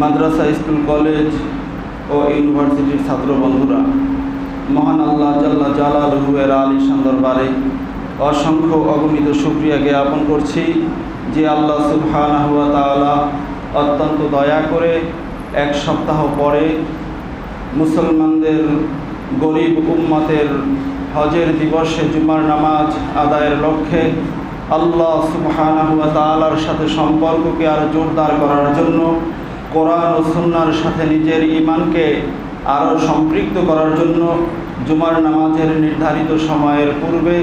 মাদ্রাসা, school, college ও ইউনিভার্সিটির ছাত্র বন্ধুরা, মহান আল্লাহ জাল্লা জালালুহু এর আলিশান দরবারে অসংখ্য অগণিত শুকরিয়া জ্ঞাপন করছি যে আল্লাহ সুবহানাহু ওয়া তাআলা অত্যন্ত দয়া করে এক সপ্তাহ পরে মুসলমানদের গরিব উম্মতের হজের দিবসে জুমার নামাজ আদায়ের লক্ষ্যে আল্লাহ সুবহানাহু ওয়া তাআলার সাথে সম্পর্ককে আরও জোরদার করার জন্য, কোরআন ও সুন্নাহর সাথে নিজের ঈমানকে আরও সম্পৃক্ত করার জন্য জুমার নামাজের নির্ধারিত সময়ের পূর্বে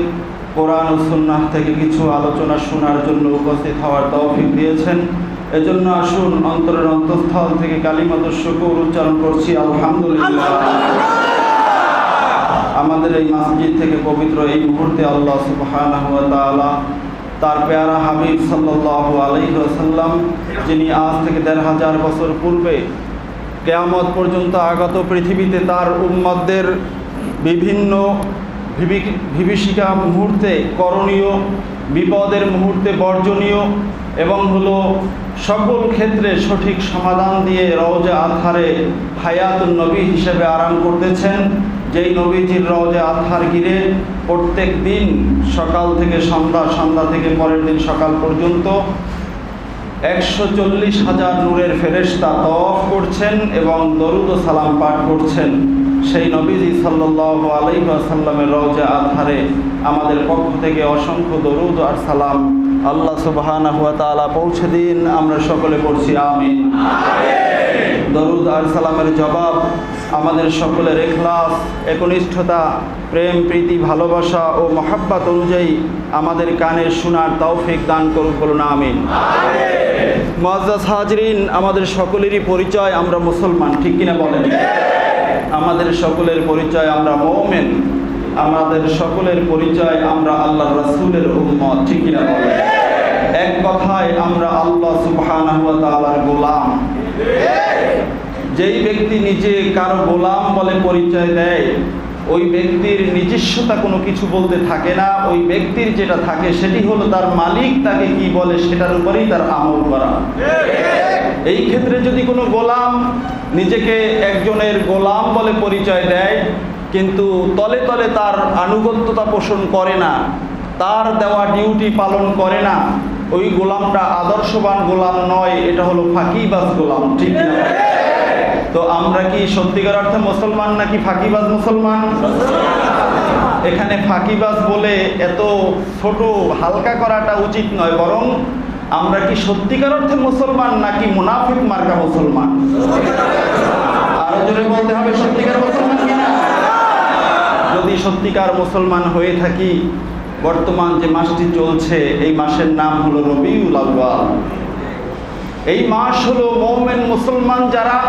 কোরআন ও সুন্নাহ থেকে কিছু আলোচনা শোনার জন্য উপস্থিত হওয়ার তৌফিক দিয়েছেন। এজন্য আসুন অন্তরের অন্তঃস্থল থেকে কালিমাতুশ শুকর উচ্চারণ করছি আলহামদুলিল্লাহ। আমাদের এই মসজিদ থেকে পবিত্র এই মুহূর্তে আল্লাহ সুবহানাহু ওয়া তাআলা তার পেয়ারা হাবিব সাল্লাল্লাহু আলাইহি ওয়াসাল্লাম, যিনি আজ থেকে ১৫০০ বছর পূর্বে কিয়ামত পর্যন্ত আগত পৃথিবীতে তার উম্মতদের বিভিন্ন বিভীষিকা মুহূর্তে করণীয়, বিপদের মুহূর্তে বর্জনীয় এবং সকল ক্ষেত্রে সঠিক সমাধান দিয়ে রওজা আতহারে হায়াতুন নবী হিসেবে আরাম করতেছেন, যেই নবীজির রওজা আতহার ঘিরে প্রত্যেক দিন সকাল থেকে সন্ধ্যা, সন্ধ্যা থেকে পরের দিন সকাল পর্যন্ত ১৪০,০০০ নূরের ফেরেশতা তওয়াফ করছেন এবং দরুদ ও সালাম পাঠ করছেন। সেই নবীজি সাল্লাল্লাহু আলাইহি ওয়াসাল্লামের রওজা আতহারে আমাদের পক্ষ থেকে অসংখ্য দরুদ আর সালাম আল্লাহ সুবহানাহু ওয়া তাআলা পৌঁছে দিন। আমরা সকলে পড়ছি আমিন। দরুদ আর সালামের জবাব আমাদের সকলের ইখলাস, একনিষ্ঠতা, প্রেম, প্রীতি, ভালোবাসা ও মহাব্বত অনুযায়ী আমাদের কানে শোনার তৌফিক দান করুক, বলুন আমিন। মুআজ্জাজ হাজরিন, আমাদের সকলেরই পরিচয় আমরা মুসলমান, ঠিক কিনা বলেন? আমাদের সকলের পরিচয় আমরা মুমিন, আমাদের সকলের পরিচয় আমরা আল্লাহর রাসূলের উম্মত, ঠিক কিনা বলেন? এক কথায় আমরা আল্লাহ সুবহানাহু ওয়া তাআলার গোলাম। যেই ব্যক্তি নিজে কারো গোলাম বলে পরিচয় দেয়, ওই ব্যক্তির নিজস্বতা কোনো কিছু বলতে থাকে না। ওই ব্যক্তির যেটা থাকে সেটি হলো তার মালিক তাকে কি বলে সেটার উপরেই তার আমল করা। এই ক্ষেত্রে যদি কোনো গোলাম নিজেকে একজনের গোলাম বলে পরিচয় দেয় কিন্তু তলে তলে তার আনুগত্যতা পোষণ করে না, তার দেওয়া ডিউটি পালন করে না, ওই গোলামটা আদর্শবান গোলাম নয়, এটা হলো ফাঁকিবাজ গোলাম, ঠিক না? তো আমরা কি সত্যিকার অর্থে মুসলমান নাকি ফাঁকিবাজ মুসলমান? এখানে ফাঁকিবাজ বলে এত ছোট হালকা করাটা উচিত নয়, বরং আমরা কি সত্যিকার অর্থে মুসলমান নাকি মুনাফিক মার্কা মুসলমান? আরো জোরে বলতে হবে, সত্যিকার মুসলমান কিনা? যদি সত্যিকার মুসলমান হয়ে থাকি, বর্তমান যে মাসটি চলছে এই মাসের নাম হলো রবিউল আউয়াল। এই মাস হলো মুমিন মুসলমান যারা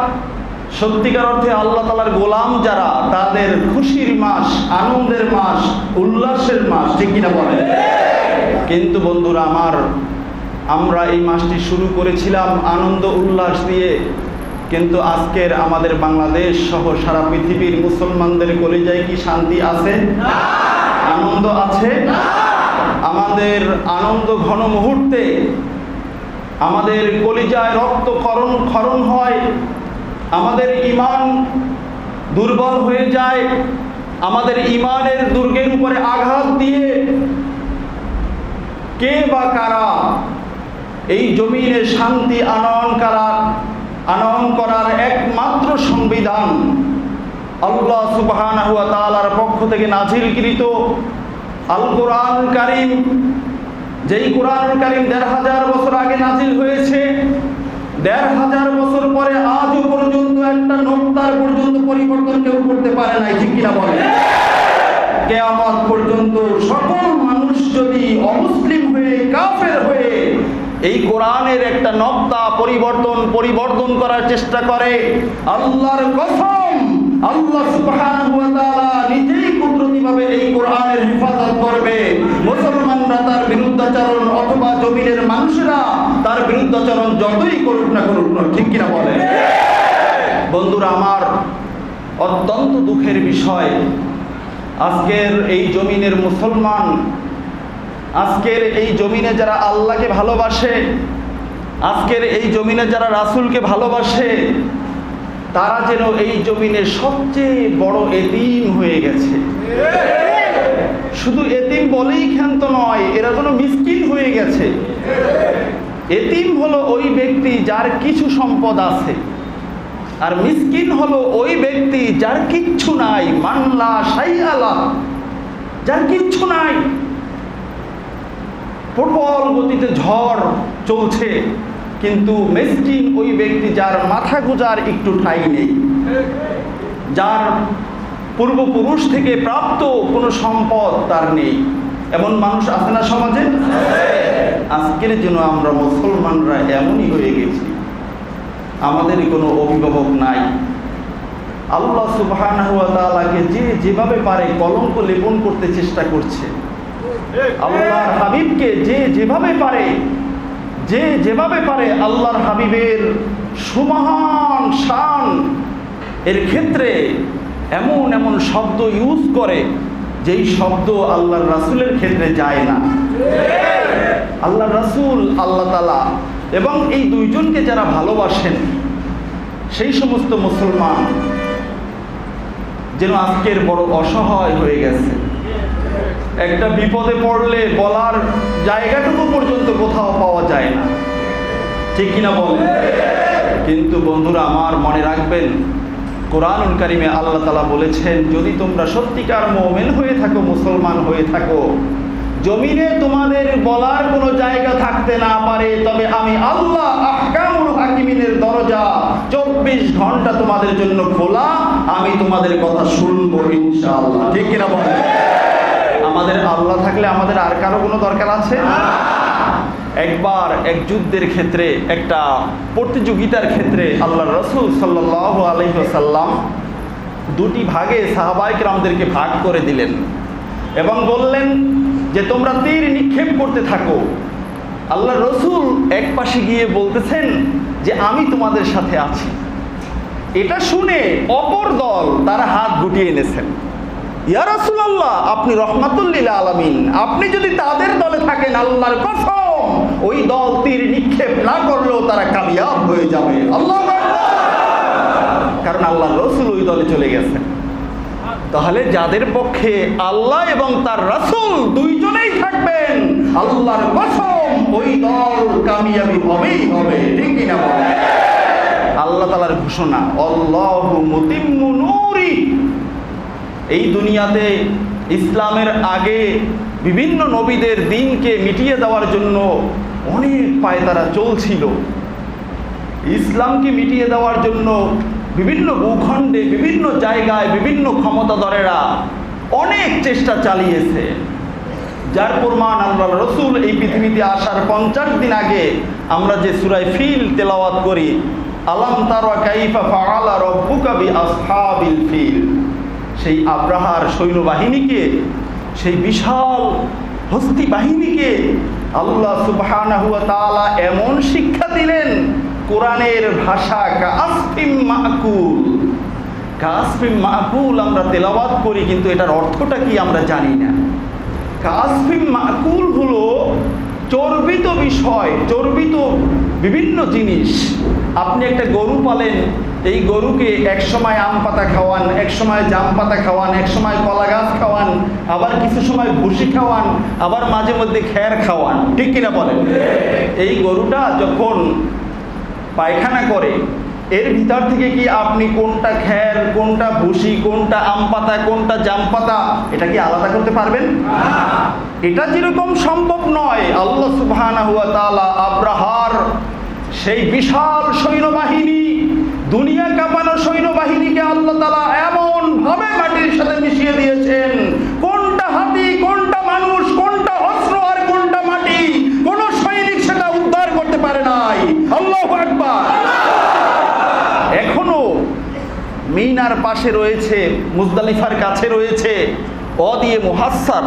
সত্যিকার অর্থে আল্লাহ তাআলার গোলাম যারা, তাদের খুশির মাস, আনন্দের মাস, উল্লাসের মাস, ঠিক কিনা বলেন? কিন্তু বন্ধুরা আমার, আমরা এই মাসটি শুরু করেছিলাম আনন্দ উল্লাস দিয়ে, কিন্তু আজকের আমাদের বাংলাদেশ সহ সারা পৃথিবীর মুসলমানদের কলিজায় কি শান্তি আছে? আনন্দ আছে? আমাদের আনন্দ ঘন মুহূর্তে আমাদের কলিজায় রক্ত ক্ষরণ হয়, আমাদের ঈমান দুর্বল হয়ে যায়, আমাদের ঈমানের দুর্গের উপরে আঘাত দিয়ে কে বা কারা এই জমিনে শান্তি আনয়ন করার একমাত্র সংবিধান আল্লাহ সুবহানাহু ওয়া তাআলার পক্ষ থেকে নাজিলকৃত আল কোরআন কারীম, যেই কোরআন কারীম ১৫০০ বছর আগে নাজিল হয়েছে, ১৫০০ বছর পরে আজও পর্যন্ত একটা নোক্তার পর্যন্ত পরিবর্তন কেউ করতে পারে নাই, ঠিক কিনা বলেন? কিয়ামত পর্যন্ত সকল মানুষ যদি অমুসলিম হয়ে, কাফের হয়ে এই কোরআনের একটা নক্তা পরিবর্তন করার চেষ্টা করে, আল্লাহর কসম আল্লাহ সুবহানাহু ওয়া তাআলা নিজেই কুদরতিভাবে এই কোরআনের হেফাজত করবে। মুসলমানরা তার বিরুদ্ধাচরণ অথবা জমিনের মানুষেরা তার বিরুদ্ধাচরণ যতই করুক না, ঠিক কিনা বলেন? বন্ধুরা আমার, অত্যন্ত দুঃখের বিষয়, আজকের এই জমিনের মুসলমান, আজকের এই জমিনে যারা আল্লাহকে ভালোবাসে, আজকের এই জমিনে যারা রাসূলকে ভালোবাসে তারা যেন এই জমিনের সবচেয়ে বড় এতিম হয়ে গেছে। শুধু এতিম বলেই ক্ষান্ত নয়, এরা যেন মিসকিন হয়ে গেছে। এতিম হলো ওই ব্যক্তি যার কিছু সম্পদ আছে, আর মিসকিন হলো ওই ব্যক্তি যার কিচ্ছু নাই। মানলা শাইআলা, যার কিচ্ছু নাই। প্রবল গতিতে ঝড় চলছে, কিন্তু মিসকিন ওই ব্যক্তি যার মাথা গোঁজার একটু ঠাঁই নেই, যার পূর্বপুরুষ থেকে প্রাপ্ত কোনো সম্পদ তার নেই। এমন মানুষ আছে না সমাজে? আজকের জন্য আমরা মুসলমানরা এমনই হয়ে গেছি, আমাদের কোনো অভিভাবক নাই। আল্লাহ সুবহানাহু ওয়া তাআলাকে যে যেভাবে পারে কলঙ্ক লেপন করতে চেষ্টা করছে। আল্লাহর হাবিবকে যে যেভাবে পারে আল্লাহর হাবিবের সুমহান শান এর ক্ষেত্রে এমন এমন শব্দ ইউজ করে যেই শব্দ আল্লাহর রাসূলের ক্ষেত্রে যায় না। আল্লাহর রাসূল, আল্লাহ তাআলা এবং এই দুইজনকে যারা ভালোবাসেন সেই সমস্ত মুসলমান যেন আজকের বড় অসহায় হয়ে গেছে। একটা বিপদে পড়লে বলার জায়গাটুকু পর্যন্ত কোথাও পাওয়া যায় না, ঠিক কিনা বলেন? কিন্তু বন্ধুরা আমার, মনে রাখবেন কোরআনুল কারীমে আল্লাহ তাআলা বলেছেন, যদি তোমরা সত্যিকার মুমিন হয়ে থাকো, মুসলমান হয়ে থাকো, জমিনে তোমাদের বলার কোনো জায়গা থাকতে না পারে, তবে আমি আল্লাহ আহকামুল হাকিমিনের দরজা 24 ঘন্টা তোমাদের জন্য খোলা, আমি তোমাদের কথা শুনবো ইনশাআল্লাহ, ঠিক কিনা বলেন? আমাদের আল্লাহ থাকলে আমাদের আর কারো কোনো দরকার আছে? একবার এক যুদ্ধের ক্ষেত্রে, একটা প্রতিযোগিতার ক্ষেত্রে আল্লাহর রাসূল সাল্লাল্লাহু আলাইহি ওয়াসাল্লাম দুটি ভাগে সাহাবায়ে কেরামদেরকে ভাগ করে দিলেন এবং বললেন যে তোমরা তীর নিক্ষেপ করতে থাকো। আল্লাহর রাসূল এক পাশে গিয়ে বলতেছেন যে আমি তোমাদের সাথে আছি। এটা শুনে অপর দল তারা হাত গুটিয়ে এনেছেন, ইয়া রাসূলুল্লাহ, আপনি রাহমাতুল লিল আলামিন, আপনি যদি তাদের দলে থাকেন, আল্লাহর কসম ওই দল তীর নিক্ষেপ না করলেও তারা কামিয়াব হয়ে যাবে। আল্লাহু আকবার। কারণ আল্লাহর রাসূল ওই দলে চলে গেছেন। তাহলে যাদের পক্ষে আল্লাহ এবং তার রাসূল দুইজনেই থাকবেন, আল্লাহর কসম ওই দল কামিয়াবি হবেই হবে, ঠিক কিনা বলেন? আল্লাহ তাআলার ঘোষণা, আল্লাহু মুতিম্মু নূরি। এই দুনিয়াতে ইসলামের আগে বিভিন্ন নবীদের দিনকে মিটিয়ে দেওয়ার জন্য অনেক পায়তারা চলছিল। ইসলামকে মিটিয়ে দেওয়ার জন্য বিভিন্ন ভূখণ্ডে, বিভিন্ন জায়গায় বিভিন্ন ক্ষমতাধরেরা অনেক চেষ্টা চালিয়েছে, যার প্রমাণ আল্লাহর রাসূল এই পৃথিবীতে আসার 50 দিন আগে আমরা যে সূরা ফিল তেলাওয়াত করি, আলাম তারা কাইফা ফাআলা রাব্বুকা বিআসহাবিল ফিল, সেই আব্রাহার সৈন্যবাহিনীকে, সেই বিশাল হস্তি বাহিনীকে আল্লাহ সুবহানাহু ওয়া তাআলা এমন শিক্ষা দিলেন, কোরআনের ভাষা কাসফিম মাকুল। কাসফিম মাকুল আমরা তেলাওয়াত করি, কিন্তু এটার অর্থটা কি আমরা জানি না। কাসফিম মাকুল হলো চর্বিত বিষয়, চর্বিত বিভিন্ন জিনিস। আপনি একটা গরু পালেন, এই গরুকে এক সময় আম পাতা খাওয়ান, এক সময় জাম পাতা খাওয়ান, এক সময় কলা গাছ খাওয়ান, আবার কিছু সময় ভুসি খাওয়ান, আবার মাঝে মধ্যে খ্যার খাওয়ান, ঠিক কিনা বলেন? এই গরুটা যখন পায়খানা করে, এর ভিতর থেকে কি আপনি কোনটা খ্যার, কোনটা ভুসি, কোনটা আম পাতা, কোনটা জাম পাতা, এটা কি আলাদা করতে পারবেন? এটা যেরকম সম্ভব নয়, আল্লাহ সুবহানাহু ওয়া তাআলা আব্রাহার সেই বিশাল সৈন্যবাহিনী, দুনিয়া কাঁপানো সৈন্যবাহিনীকে আল্লাহ তাআলা এমন ভাবে মাটির সাথে মিশিয়ে দিয়েছেন, কোনটা হাতি, কোনটা মানুষ, কোনটা অস্ত্র আর কোনটা মাটি, কোন সৈনিক সেটা উদ্ধার করতে পারে নাই। আল্লাহু আকবার। এখনো মিনার পাশে রয়েছে, মুজদালিফার কাছে রয়েছে অদিয়ে মুহাসসার,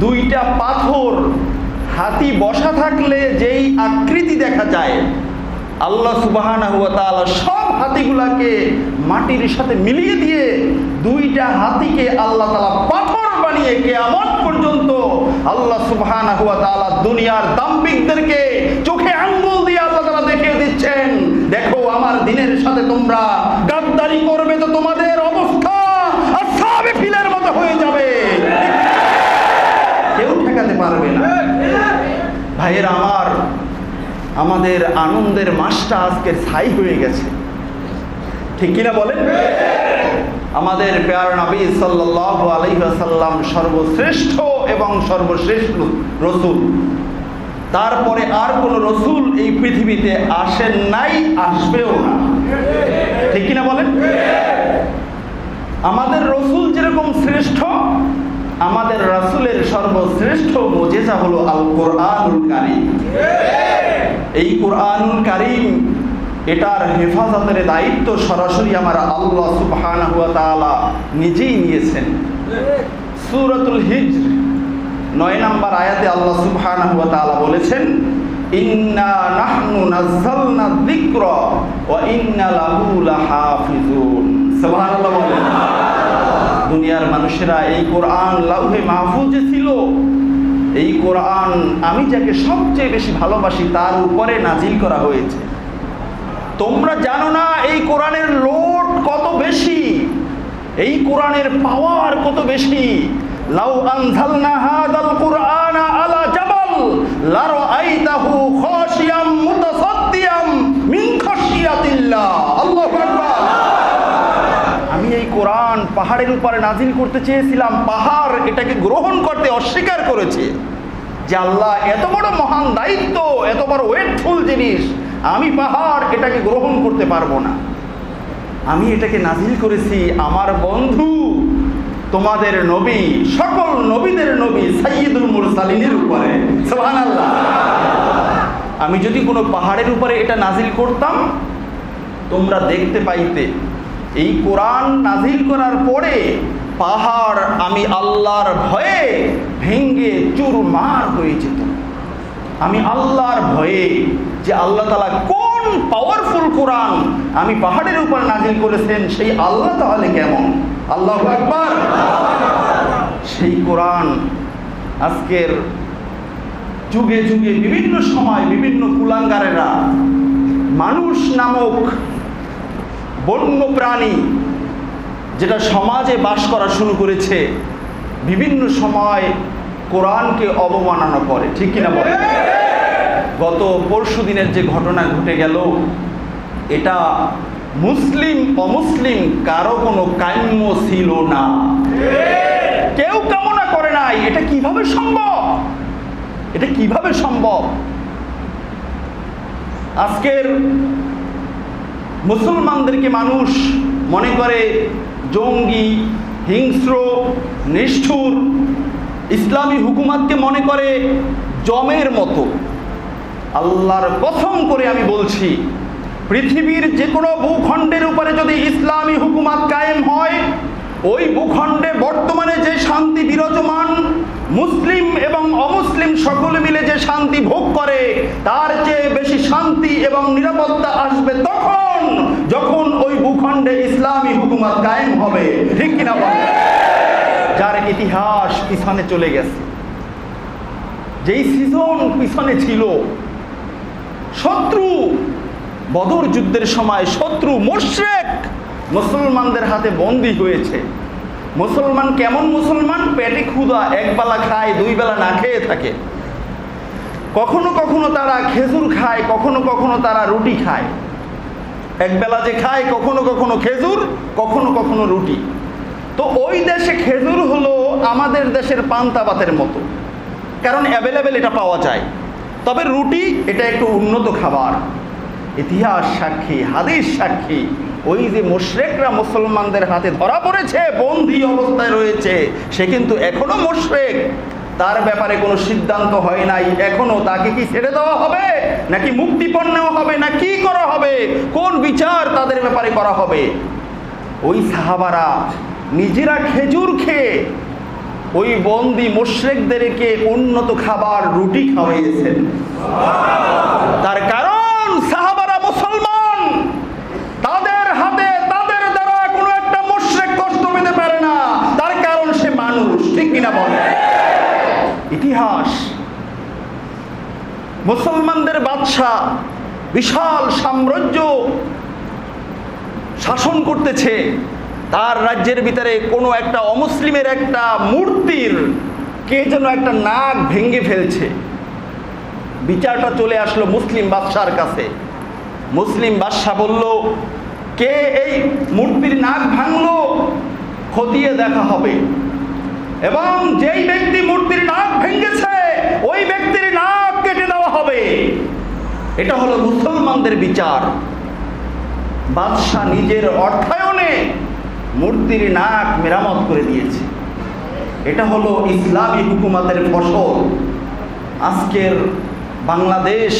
দুইটা পাথর, হাতি বসা থাকলে যেই আকৃতি দেখা যায়, আল্লাহ সুবহানাহু ওয়া তাআলা সব হাতিগুলাকে মাটির সাথে মিলিয়ে দিয়ে দুইটা হাতিকে আল্লাহ তাআলা পাথর বানিয়ে কিয়ামত পর্যন্ত আল্লাহ সুবহানাহু ওয়া তাআলা দুনিয়ার দাম্ভিকদেরকে চোখে আঙ্গুল দিয়ে সাথে তোমরা গাদ্দারি করবে তো তোমাদের অবস্থা আসহাবে ফিলের মতো হয়ে যাবে, কেউ ঠেকাতে পারবে না। ভাইয়ের আমার, আমাদের আনন্দের মাসটা আজকে ছাই হয়ে গেছে, ঠিক কিনা বলেন? আমাদের প্যার নবী সাল্লাল্লাহু আলাইহি ওয়াসাল্লাম সর্বশ্রেষ্ঠ এবং সর্বশ্রেষ্ঠ রসূল, তারপরে আর কোন রসূল এই পৃথিবীতে আসেন নাই, আসবেও না, ঠিক কিনা বলেন? আমাদের রসূল যেরকম শ্রেষ্ঠ, আমাদের রাসূলের সর্বশ্রেষ্ঠ মুজিজা হলো আল কোরআনুল কারীম। এই কোরআনুল কারীম, এটার হেফাজতের দায়িত্ব সরাসরি আমার আল্লাহ সুবহানাহু ওয়া তাআলা নিজেই নিয়েছেন। সূরাতুল হিজর 9 নম্বর আয়াতে আল্লাহ সুবহানাহু ওয়া তাআলা বলেছেন, ইন্না নাহনু নাযালনা যিকরা ওয়া ইন্না লাহু লাহাফিজুন। সুবহানাল্লাহ বলেন। দুনিয়ার মানুষেরা এই কোরআন লাউহে মাহফুজে ছিল, এই কোরআন আমি যাকে সবচেয়ে বেশি ভালোবাসি তার উপরে নাজিল করা হয়েছে। তোমরা জানো না এই কোরআনের লোড কত বেশি, এই কোরআনের পাওয়ার কত বেশি। লাউ আনজালনা হাযাল কুরআনা আলা জাবাল লারাআইতাহু খাশিয়াম মুতাসাদ্দিয়াম মিন খাশিয়াতিল্লাহ। আল্লাহু আকবার। আমি এই কোরআন পাহাড়ের উপরে নাজিল করতে চেয়েছিলাম, পাহাড় এটাকে গ্রহণ করতে অস্বীকার করেছে, যে আল্লাহ এত বড় মহান দায়িত্ব, এত বড় ওয়েটফুল জিনিস, আমি পাহাড় এটাকে গ্রহণ করতে পারবো না। আমি এটাকে নাজিল করেছি আমার বন্ধু, তোমাদের নবী, সকল নবীদের নবী সাইয়্যিদুল মুরসালিনের উপরে। সুবহানাল্লাহ। আমি যদি কোনো পাহাড়ের উপরে এটা নাজিল করতাম, তোমরা দেখতে পাইতে এই কোরআন নাজিল করার পরে পাহাড় আমি আল্লাহর ভয়ে ভেঙ্গে চুরমার হয়ে যেত। আমি আল্লাহর ভয়ে, যে আল্লাহ তাআলা কোন পাওয়ারফুল কোরআন আমি পাহাড়ের উপর নাজিল করেছেন, সেই আল্লাহ তাহলে কেমন। আল্লাহু আকবার। সেই কোরআন আজকের যুগে যুগে বিভিন্ন সময় বিভিন্ন কুলাঙ্গারেরা, মানুষ নামক বন্য প্রাণী যেটা সমাজে বাস করা শুরু করেছে, বিভিন্ন সময় কোরআনকে অবমাননা করে, ঠিক কিনা বলে? গত পরশু দিনের যে ঘটনা ঘটে গেল, এটা মুসলিম অমুসলিম কারো কোনো কাম্য ছিল না, কেউ কামনা করে নাই। এটা কিভাবে সম্ভব? এটা কিভাবে সম্ভব? আজকের মুসলমানদেরকে মানুষ মনে করে জঙ্গি, হিংস্র, নিষ্ঠুর। ইসলামী হুকুমাতকে মনে করে জমের মতো। আল্লাহর কসম করে আমি বলছি, পৃথিবীর যে কোনো ভূখণ্ডের উপরে যদি ইসলামী হুকুমাত কায়েম হয়, ওই ভূখণ্ডে বর্তমানে যে শান্তি বিরাজমান, মুসলিম এবং অমুসলিম সকলে মিলে যে শান্তি ভোগ করে, তার চেয়ে বেশি শান্তি এবং নিরাপত্তা আসবে তখন যখন ওই ভূখণ্ডে ইসলামী হুকুমাত কায়েম হবে, ঠিক কিনা বলে? যার ইতিহাস পিছনে চলে গেছে, যেই সিজন পিছনে ছিল, শত্রু বদর যুদ্ধের সময় শত্রু মুশরিক মুসলমানদের হাতে বন্দী হয়েছে। মুসলমান কেমন মুসলমান? পেটে ক্ষুধা, একবেলা খায়, দুই বেলা না খেয়ে থাকে। কখনো কখনো তারা খেজুর খায়, কখনো কখনো তারা রুটি খায়। একবেলা যে খায়, কখনো কখনো খেজুর, কখনো কখনো রুটি। তো ওই দেশে খেজুর হলো আমাদের দেশের পান্তা ভাতের মতো, কারণ অ্যাভেলেবেল এটা পাওয়া যায়। তবে রুটি এটা একটু উন্নত খাবার। ইতিহাস সাক্ষী, হাদিস সাক্ষী, ওই যে মুশরিকরা মুসলমানদের হাতে ধরা পড়েছে, বন্দী অবস্থায় রয়েছে, সে কিন্তু এখনো মুশরিক। তার ব্যাপারে কোনো সিদ্ধান্ত হয় নাই এখনো। তাকে কি ছেড়ে দেওয়া হবে, নাকি মুক্তিপণ নেওয়া হবে, না কি করা হবে, কোন বিচার তাদের ব্যাপারে করা হবে? ওই সাহাবারা নিজেরা খেজুর খেয়ে ওই বন্দী মুশরিকদেরকে উন্নত খাবার রুটি খাওয়াইয়েছেন। তার কারণ সাহাবারা মুসলমান, তাদের হাতে তাদের দ্বারা কোনো একটা মুশরিক কষ্ট পেতে পারে না, তার কারণ সে মানুষ, ঠিক কিনা বলে? ইতিহাস, মুসলমানদের বাদশা, বিশাল সাম্রাজ্য, শাসন করতেছে, তার রাজ্যের ভিতরে কোনো একটা অমুসলিমের একটা মূর্তির কে যেন একটা নাক ভেঙে ফেলছে। বিচারটা চলে আসলো মুসলিম বাদশার কাছে। মুসলিম বাদশা বলল, কে এই মূর্তির নাক ভাঙলো খতিয়ে দেখা হবে, এবং যেই ব্যক্তি মূর্তির নাক ভেঙেছে ওই ব্যক্তির নাক কেটে দেওয়া হবে। এটা হলো মুসলমানদের বিচার। বাদশা নিজের অর্থায়নে মূর্তির নাক মেরামত করে দিয়েছে। এটা হলো ইসলামী হুকুমতের ফসল। আজকের বাংলাদেশ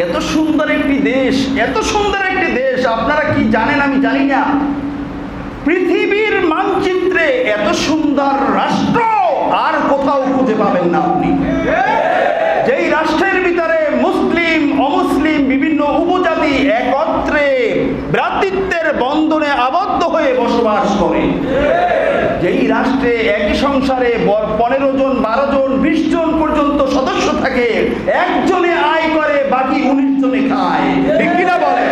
এত সুন্দর একটি দেশ, এত সুন্দর একটি দেশ, আপনারা কি জানেন আমি জানি না, পৃথিবীর মানচিত্রে এত সুন্দর রাষ্ট্র আর কোথাও খুঁজে পাবেন না আপনি। যেই রাষ্ট্রের ভিতরে মুসলিম অমুসলিম বিভিন্ন উপজাতি একত্রে ভ্রাতৃত্বের বন্ধনে আবদ্ধ হয়ে বসবাস করে, যেই রাষ্ট্রে একই সংসারে 15 জন 12 জন 20 জন পর্যন্ত সদস্য থাকে, একজনে আয় করে বাকি 19 জনে খায়, ঠিক কিনা বলে?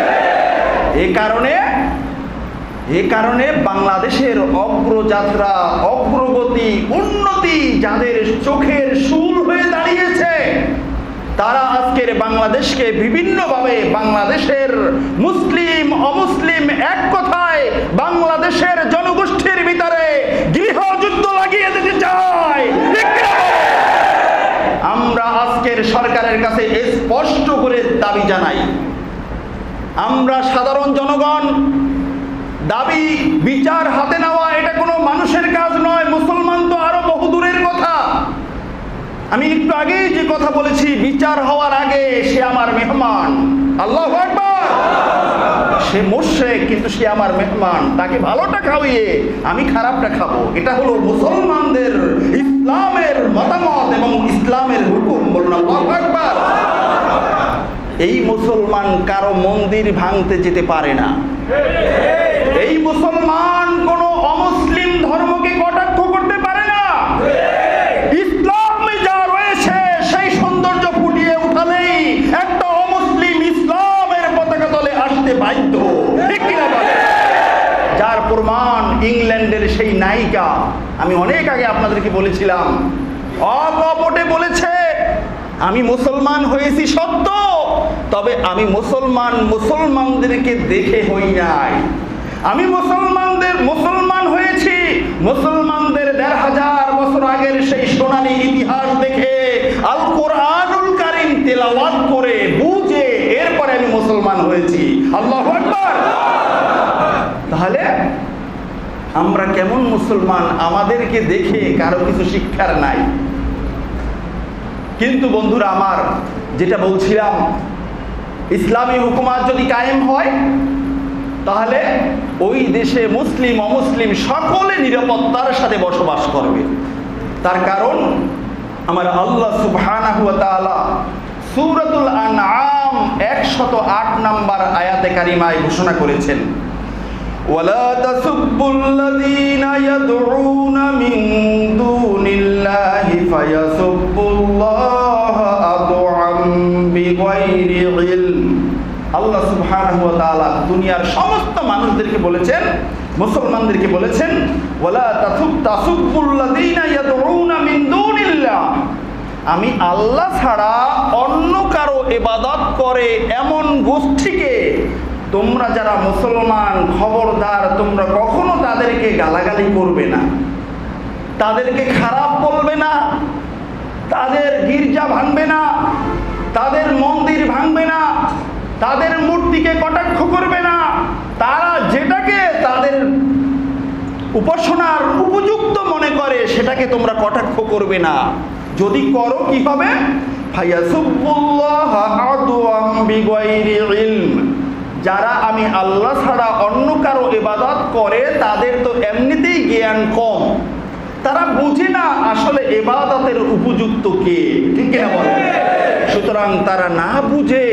এই কারণে বাংলাদেশের অগ্রযাত্রা, অগ্রগতি, উন্নতি যাদের চোখের শুল হয়ে দাঁড়িয়েছে, তারা আজকের বাংলাদেশকে বিভিন্নভাবে বাংলাদেশের মুসলিম অমুসলিম এক কথায় বাংলাদেশের জনগোষ্ঠীর ভিতরে গৃহযুদ্ধ লাগিয়ে দিতে চায়। আমরা আজকের সরকারের কাছে স্পষ্ট করে দাবি জানাই, আমরা সাধারণ জনগণ দাবি বিচার হাতে নেওয়া এটা কোনো মানুষের কাজ নয়, মুসলমান তো আরো বহু দূরের কথা। আমি একটু আগেই যে কথা বলেছি, বিচার হওয়ার আগে সে আমার মেহমান। আল্লাহু আকবার। সে মুশরিক কিন্তু সে আমার মেহমান, তাকে ভালোটা খাওয়িয়ে আমি খারাপটা খাবো। এটা হলো মুসলমানদের ইসলামের মতামত এবং ইসলামের হুকুম। বলুন আল্লাহু আকবার। এই মুসলমান কারো মন্দির ভাঙতে যেতে পারে না। এই মুসলমান কোন অমুসলিম ধর্মকে কটাক্ষ করতে পারে না। ইসলামে যা রয়েছে সেই সৌন্দর্য ফুটিয়ে উঠালেই একটা অমুসলিম ইসলামের পতাকা তলে আসতে বাধ্য, ঠিক কিনা বলে? যার প্রমাণ ইংল্যান্ডের সেই নায়িকা, আমি অনেক আগে আপনাদেরকে বলেছিলাম, অকপটে বলেছে, আমি মুসলমান হয়েছি সত্য, তবে আমি মুসলমানদেরকে দেখে হই নাই। আমি মুসলমান হয়েছি মুসলমানদের 1500 বছর আগের সেই সোনালী ইতিহাস দেখে, আল কোরআনুল কারীম তেলাওয়াত করে বুঝে এরপরে আমি মুসলমান হয়েছি। আল্লাহু আকবার। তাহলে আমরা কেমন মুসলমান? আমাদেরকে দেখে কারো কিছু শিক্ষার নাই। কিন্তু বন্ধুরা আমার, যেটা বলছিলাম, ইসলামী হুকুমত যদি কায়েম হয় তাহলে ওই দেশে মুসলিম অমুসলিম সকলে নিরাপত্তার সাথে বসবাস করবে। তার কারণ আমার আল্লাহ সুবহানাহু ওয়া তাআলা সূরাতুল আনআম 108 নম্বর আয়াতে কারিমায় ঘোষণা করেছেন, ওয়ালা তাসুব্বুল্লাযীনা ইয়াদউনা মিন দুনিল্লাহি ফায়াসুব্বুল্লাহা আদওয়াম বিগাইরি ইলম। আল্লাহ সুবহানাহু ওয়া তাআলা দুনিয়ার সমস্ত মানুষদেরকে বলেছেন, মুসলমানদেরকে বলেছেন, ওয়ালা তাসুব্বুল্লাযীনা ইয়াদউনা মিন দুনিল্লাহ, আমি আল্লাহ ছাড়া অন্য কারো ইবাদত করে এমন গোষ্ঠীকে তোমরা যারা মুসলমান, খবরদার তোমরা কখনো তাদেরকে গালাগালি করবে না, তাদেরকে খারাপ বলবে না, তাদের গির্জা ভাঙবে না, তাদের মন্দির ভাঙবে না, তাদের মূর্তিকে কটাক্ষ করবে না, তারা যেটাকে তাদের উপাসনার উপযুক্ত মনে করে সেটাকে তোমরা কটাক্ষ করবে না। যদি করো কি হবে? ফায়াসুব্বুল্লাহা আদওয়াম বিগাইরি ইলম, যারা আমি আল্লাহ ছাড়া অন্য কারো ইবাদত করে তাদের তো এমনিতেই জ্ঞান কম, তারা বুঝে না আসলে ইবাদতের উপযুক্ত কে, ঠিক কিনা বলেন? সুতরাং তারা না বুঝে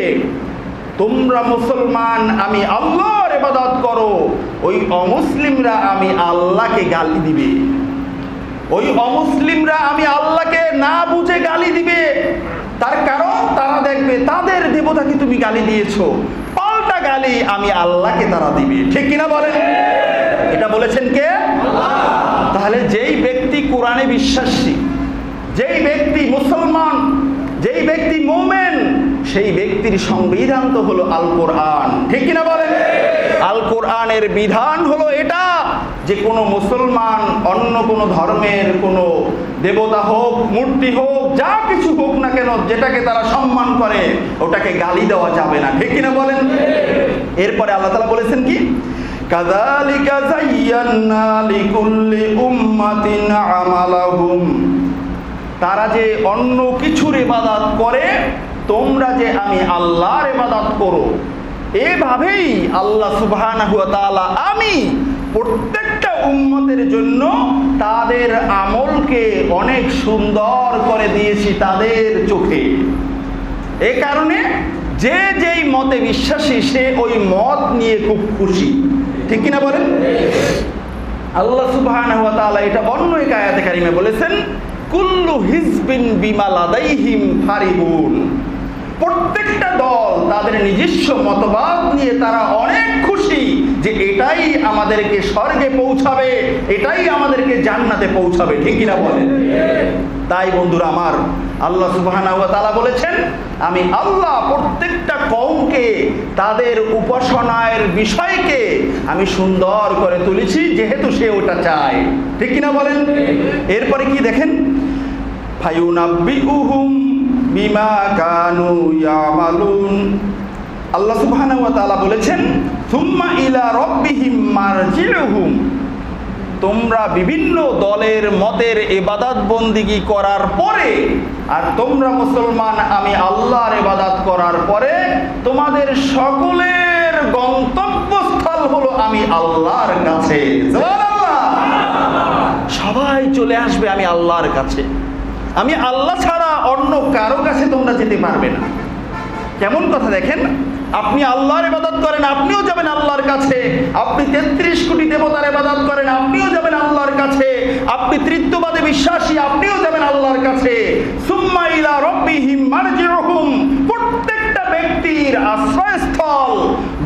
তোমরা মুসলমান আমি আল্লাহর ইবাদত করো, ওই অমুসলিমরা আমি আল্লাহকে গালি দিবে, ওই অমুসলিমরা আমি আল্লাহকে না বুঝে গালি দিবে। তার কারণ তারা দেখবে তাদের দেবতাকে তুমি গালি দিয়েছো, পাল্টা গালি আমি আল্লাহকে তারা দিবে। ঠিক কিনা বলেন? এটা বলেছেন কে? তাহলে যেই ব্যক্তি কোরআনে বিশ্বাসী, যেই ব্যক্তি মুসলমান, যেই ব্যক্তি মুমিন, সেই ব্যক্তির সংবিধান তো হলো আল কোরআন। ঠিক কিনা বলেন? আল কোরআনের বিধান হলো এটা যে কোনো মুসলমান অন্য কোনো ধর্মের কোনো দেবতা হোক, মূর্তি হোক, যা কিছু হোক না কেন, যেটাকে তারা সম্মান করে ওটাকে গালি দেওয়া যাবে না। ঠিক কিনা বলেন? এরপরে আল্লাহ তাআলা বলেছেন কি, কাযালিকা যায়্যান্না লিকুল্লি উম্মাতিন আমালাহুম, তারা যে অন্য কিছুর ইবাদত করে, তোমরা যে আমি আল্লাহর ইবাদত করো, এভাবেই আল্লাহ সুবহানাহু ওয়া তাআলা আমি প্রত্যেকটা উম্মতের জন্য তাদের আমলকে অনেক সুন্দর করে দিয়েছি তাদের চোখে। এই কারণে যে যেই মতে বিশ্বাসী সে ওই মত নিয়ে খুব খুশি। ঠিক কিনা বলেন? আল্লাহ সুবহানাহু ওয়া তাআলা এটা অন্য এক আয়াতে কারিমে বলেছেন, কুল্লু হিজবিন বিমা লাদাইহিম ফারিহুন, প্রত্যেকটা দল তাদের নিজস্ব মতবাদ নিয়ে তারা অনেক খুশি যে এটাই আমাদেরকে স্বর্গে পৌঁছাবে, এটাই আমাদেরকে জান্নাতে পৌঁছাবে। ঠিক কিনা বলেন? তাই বন্ধুরা আমার, আল্লাহ সুবহানাহু ওয়া তাআলা বলেছেন আমি আল্লাহ প্রত্যেকটা কওমকে তাদের উপাসনার বিষয়কে আমি সুন্দর করে তুলেছি, যেহেতু সে ওটা চায়। ঠিক কিনা বলেন? এরপরে কি দেখেন, ফায়ুনাব্বিউহুম বিমা কানু ইয়ামালুন, আল্লাহ সুবহানাহু ওয়া তাআলা বলেছেন সুম্মা ইলা রাব্বিহিম মারজিউহুম, তোমরা বিভিন্ন দলের মতের ইবাদত বন্দিগি করার পরে, আর তোমরা মুসলমান আমি আল্লাহর ইবাদত করার পরে তোমাদের সকলের গন্তব্যস্থল হলো আমি আল্লাহর কাছে। সুবহানাল্লাহ! সবাই চলে আসবে আমি আল্লাহর কাছে। আমি আল্লাহ ছাড়া অন্য কারো কাছে তোমরা যেতে পারবে না। কেমন কথা দেখেন, আপনি আল্লাহর ইবাদত করেন, আপনিও যাবেন আল্লাহর কাছে। আপনি 33 কোটি দেবতার ইবাদত করেন, আপনিও যাবেন আল্লাহর কাছে। আপনি তৃতীয়বাদে বিশ্বাসী, আপনিও যাবেন আল্লাহর কাছে। সুম্মা ইলা রাব্বিহিম মারজিউহুম, প্রত্যেকটা ব্যক্তির আশ্রয়স্থল,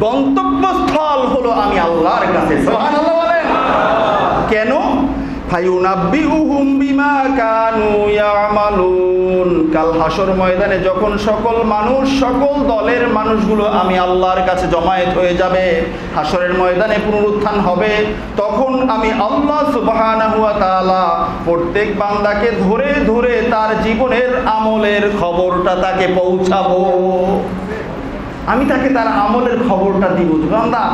গন্তব্যস্থল হলো আমি আল্লাহর কাছে। সুবহানাল্লাহ বলেন। কেন? ফায়ুনাব্বিউহুম বিমা কানু ইয়ামালুন, কাল হাসর ময়দানে যখন সকল মানুষ, সকল দলের মানুষগুলো আমি আল্লাহর কাছে জমায়েত হয়ে যাবে, হাসরের ময়দানে পুনরুত্থান হবে, তখন আমি আল্লাহ সুবহানাহু ওয়া তাআলা প্রত্যেক বান্দাকে ধরে ধরে তার জীবনের আমলের খবরটা তাকে পৌঁছাবো। আমি তাকে তার আমলের খবরটা দিব, বান্দা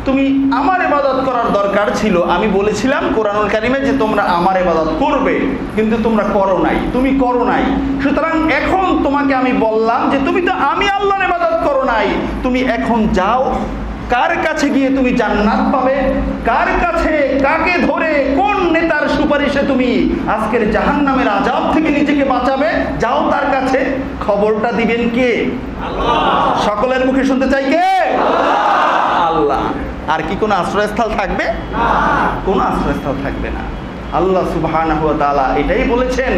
তুমি আমার ইবাদত করার দরকার ছিল, আমি বলেছিলাম কোরআনুল কারিমে যে তোমরা আমার ইবাদত করবে, কিন্তু তোমরা করো নাই, তুমি করো নাই। সুতরাং এখন তোমাকে আমি বললাম যে তুমি তো আমি আল্লাহর ইবাদত করো নাই, তুমি এখন যাও, কার কাছে গিয়ে তুমি জান্নাত পাবে, কার কাছে, কাকে ধরে, কোন নেতার সুপারিশে তুমি আজকের জাহান্নামের আযাব থেকে নিজেকে বাঁচাবে, যাও তার কাছে। খবরটা দিবেন কে? আল্লাহ। সকলের মুখে শুনতে চাই কে? আল্লাহ। আর কি কোনো আশ্রয়স্থল থাকবে? কোনো আশ্রয়স্থল থাকবে না। আল্লাহ সুবহানাহু ওয়া তাআলা এটাই বলেছেন,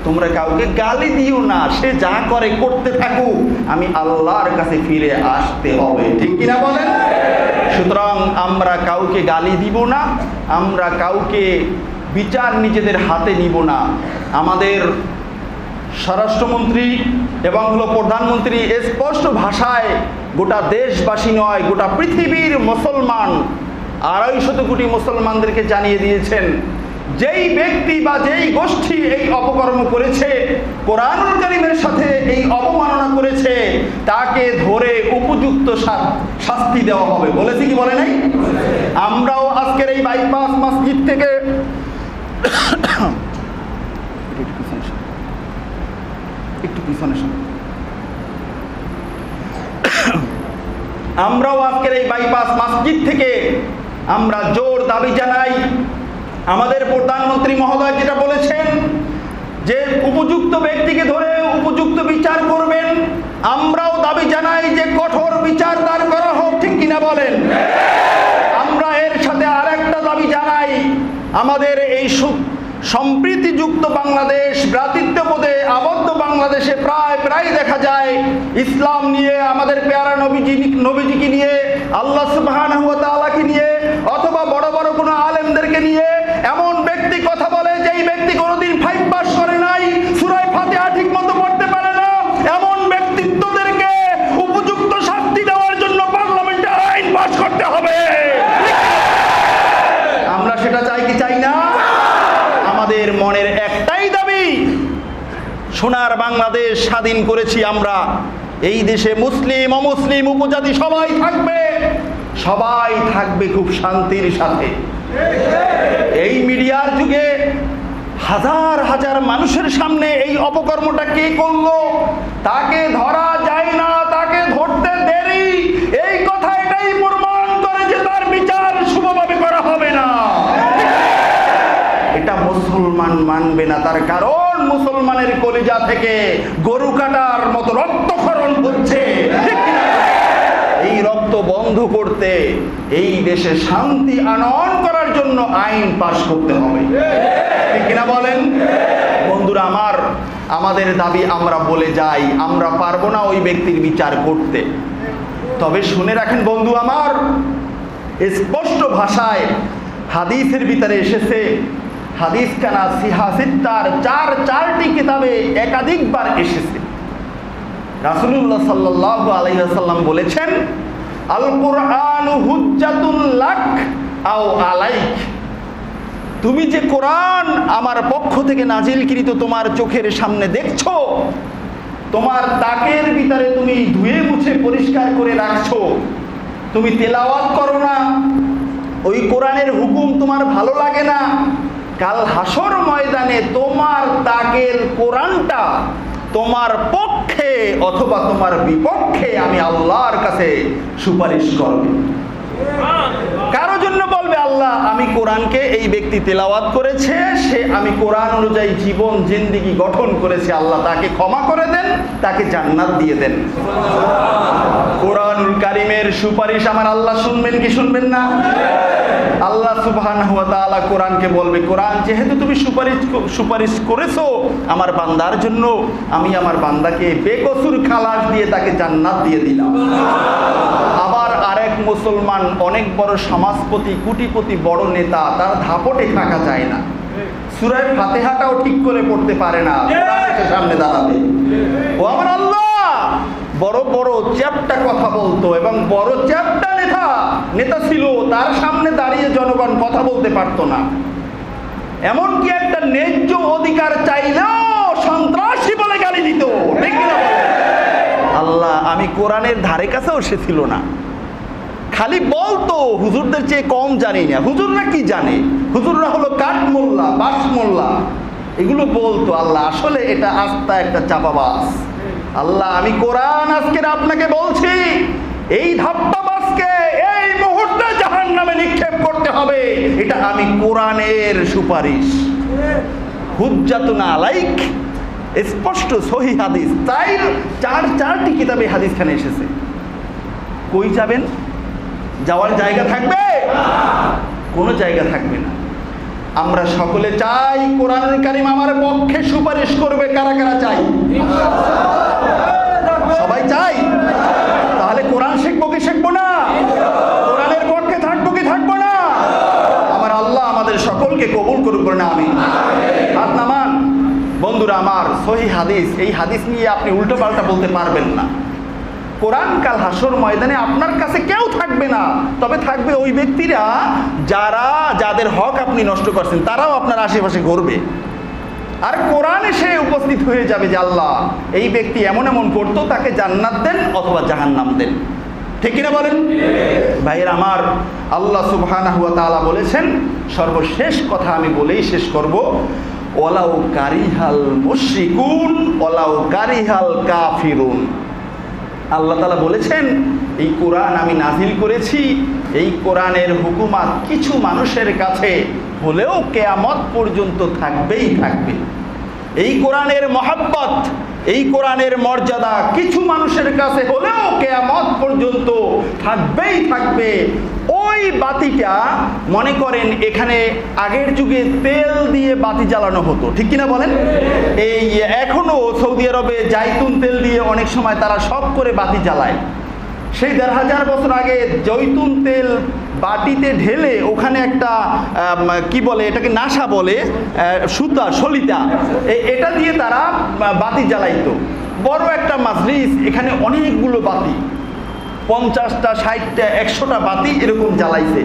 তোমরা কাউকে গালি দিও না, সে যা করে করতে থাকুক, আমি আল্লাহর কাছে ফিরে আসতে হবে। ঠিক কিনা বলেন? সুতরাং আমরা কাউকে গালি দিব না, আমরা কাউকে বিচার নিজেদের হাতে নিব না। আমাদের স্বরাষ্ট্রমন্ত্রী এবং প্রধানমন্ত্রী স্পষ্ট ভাষায় গোটা দেশবাসী নয়, গোটা পৃথিবীর মুসলমান 250 কোটি মুসলমানদেরকে জানিয়ে দিয়েছেন, যেই ব্যক্তি বা যেই গোষ্ঠী এই অপকর্ম করেছে, কোরআনুল কারীমের সাথে এই অবমাননা করেছে, তাকে ধরে উপযুক্ত শাস্তি দেওয়া হবে। বলেছি কি বলে নাই? আমরাও আজকের এই বাইপাস মসজিদ থেকে একটু পিছনে আমরাও আজকের এই বাইপাস মসজিদ থেকে আমরা জোর দাবি জানাই, আমাদের প্রধানমন্ত্রী মহোদয় যেটা বলেছেন যে উপযুক্ত ব্যক্তিকে ধরে উপযুক্ত বিচার করবেন, আমরাও দাবি জানাই যে কঠোর বিচার দাঁড় করা হোক। ঠিক কিনা বলেন? আমরা এর সাথে আরেকটা দাবি জানাই, আমাদের এই সম্প্রীতিযুক্ত বাংলাদেশ, ভ্রাতৃত্ববোধে আবদ্ধ বাংলাদেশে প্রায় দেখা যায় ইসলাম নিয়ে, আমাদের পেয়ারা নবীজিকে নিয়ে আল্লাহ সুবহানাহু ওয়া তাআলাকে নিয়ে অথবা বড় বড় কোনো আলেমদেরকে নিয়ে এমন ব্যক্তি কথা বলে যেই ব্যক্তি কোনোদিন 5 পাস করে নাই, সূরা ফাতিহা ঠিকমতো পড়তে পারে না, এমন ব্যক্তিত্বদেরকে উপযুক্ত শাস্তি দেওয়ার জন্য পার্লামেন্টে আইন পাস করতে হবে। আমরা সেটা চাই কি চাই না? আমাদের মনের একটাই দাবি, সোনার বাংলাদেশ স্বাধীন করেছি আমরা। এই দেশে মুসলিম অমুসলিম উপজাতি সবাই থাকবে খুব শান্তির সাথে। এই মিডিয়ার যুগে হাজার হাজার মানুষের সামনে এই অপকর্মটা কে করলো তাকে ধরা যায় না, তাকে ধরতে দেরি, এই কথা এটাই প্রমাণ করে যে তার বিচার শুভভাবে করা হবে না। এটা মুসলমান মানবে না, তার কারণ মুসলমানের কলিজা থেকে গরু কাটার মতো রক্তক্ষরণ হচ্ছে। এই রক্ত বন্ধ করতে এই দেশে শান্তি আনয়ন করার জন্য আইন পাস করতে হবে, ঠিক কিনা বলেন? বন্ধুরা আমার, আমাদের দাবি আমরা বলে যাই, আমরা পারবো না ওই ব্যক্তির বিচার করতে। তবে শুনে রাখেন বন্ধু আমার, স্পষ্ট ভাষায় হাদিসের ভিতরে এসেছে, হাদিস কানা সিহা সিত্তার চারটি কিতাবে একাধিকবার এসেছে। রাসূলুল্লাহ সাল্লাল্লাহু আলাইহি ওয়াসাল্লাম বলেছেন, আল কুরআনু হুজ্জাতুল লাক আও আলাইক। তুমি যে কোরআন আমার পক্ষ থেকে নাজিলকৃত তোমার চোখের সামনে দেখছো, তোমার তাকের ভিতরে তুমি ধুয়ে মুছে পরিষ্কার করে রাখছো, তুমি তেলাওয়াত করো না, ওই কোরআনের হুকুম তোমার ভালো লাগে না, কাল হাসর ময়দানে তোমার তাকের কোরআনটা তোমার পক্ষে অথবা তোমার বিপক্ষে আমি আল্লাহর কাছে সুপারিশ করব। কারো জন্য বলবে আল্লাহ আমি কোরআনকে, এই ব্যক্তি তেলাওয়াত করেছে, সে আমি কোরআন অনুযায়ী জীবন জিন্দেগি গঠন করেছে, আল্লাহ তাকে ক্ষমা করে দেন, তাকে জান্নাত দিয়ে দেন। কোরআনুল কারীমের সুপারিশ আমার আল্লাহ শুনবেন কি শুনবেন না? আল্লাহ সুবহানাহু ওয়া তাআলা কোরআনকে বলবে, কোরআন যেহেতু তুমি সুপারিশ করেছো আমার বান্দার জন্য, আমি আমার বান্দাকে বেকসুর খালাস দিয়ে তাকে জান্নাত দিয়ে দিলাম। আবার আরেক মুসলমান অনেক বড় সমাজপতি, কোটিপতি, বড় নেতা, তার ধাপটে থাকা যায় না, সূরা ফাতিহাটাও ঠিক করে পড়তে পারে না, কোরআনের সামনে দাঁড়াবে। ও আমার আল্লাহ, বড় বড় চ্যাপ্টা কথা বলতো এবং বড় চ্যাপ্টা নেতা ছিল, তার সামনে দাঁড়িয়ে জনগণ কথা বলতে পারতো না, এমনকি একটা ন্যায্য অধিকার চাইলেও সন্ত্রাসী বলে গালি দিত। আল্লাহ আমি কোরআনের ধারে কাছেও সে ছিল না, খালি বলতো হুজুরদের চেয়ে কম জানি না। হুজুররা কি জানে? হুজুররা হলো কাঠ মোল্লা, বাস মোল্লা, এগুলো বলতো। আল্লাহ আসলে এটা আস্থা একটা চাপাবাজ। আল্লাহ আমি কোরআন আজকের আপনাকে বলছি, এই ধাপ্পাবাজকে এই মুহূর্তে জাহান্নামে নিক্ষেপ করতে হবে, এটা আমি কোরআনের সুপারিশ। হুজ্জাতুন আলাইক, স্পষ্ট সহিহ হাদিস, চারটি কিতাবে হাদিসখানে এসেছে। কই যাবেন? যাওয়ার জায়গা থাকবে? কোনো জায়গা থাকবে না। আমরা সকলে চাই কোরআনুল কারীম আমার পক্ষে সুপারিশ করবে। কারা কারা চাই? সবাই চাই। তাহলে কোরআন শিখবো কি শিখবো না? কোরআনের পক্ষে থাকবো কি থাকবো না? আমার আল্লাহ আমাদের সকলকে কবুল করুক না। আমি হাত নামান। বন্ধুরা আমার, সহিহ হাদিস, এই হাদিস নিয়ে আপনি উল্টো পাল্টা বলতে পারবেন না। কোরআন কাল হাসর ময়দানে আপনার কাছে কেউ থাকবে না, তবে থাকবে ওই ব্যক্তিরা যাদের হক আপনি নষ্ট করছেন, তারাও আপনার আশেপাশে ঘুরবে। আর কোরআনে সে উপস্থিত হয়ে যাবে যে আল্লাহ এই ব্যক্তি এমন এমন করতো, তাকে জান্নাত দেন অথবা জাহান্নাম দেন। ঠিক কিনা বলেন ভাইয়ের আমার? আল্লাহ সুবহানাহু ওয়া তাআলা বলেছেন, সর্বশেষ কথা আমি বলেই শেষ করব, ওয়ালাউ কারিহাল মুশরিকুন ওয়ালাউ কারিহাল কাফিরুন। আল্লাহ তাআলা বলেছেন এই কোরআন আমি নাজিল করেছি, এই কোরআনের হুকুমাত কিছু মানুষের কাছে হলেও কিয়ামত পর্যন্ত থাকবেই থাকবে। এই কোরআনের মহব্বত, এই কোরআনের মর্যাদা কিছু মানুষের কাছে হলেও কিয়ামত পর্যন্ত থাকবেই থাকবে। ওই বাতিটা মনে করেন এখানে আগের যুগে তেল দিয়ে বাতি জ্বালানো হতো, ঠিক কিনা বলেন? এই এখনো সৌদি আরবে জাইতুন তেল দিয়ে অনেক সময় তারা সব করে বাতি জ্বালায়। সেই 1500 বছর আগে জৈতুন তেল বাটিতে ঢেলে ওখানে একটা কি বলে এটাকে নাশা বলে, সুতা সলিতা, এটা দিয়ে তারা বাতি জ্বালাইতো। বড় একটা মাজলিস, এখানে অনেকগুলো বাতি, 50টা 60টা 100টা বাতি এরকম জ্বালাইছে।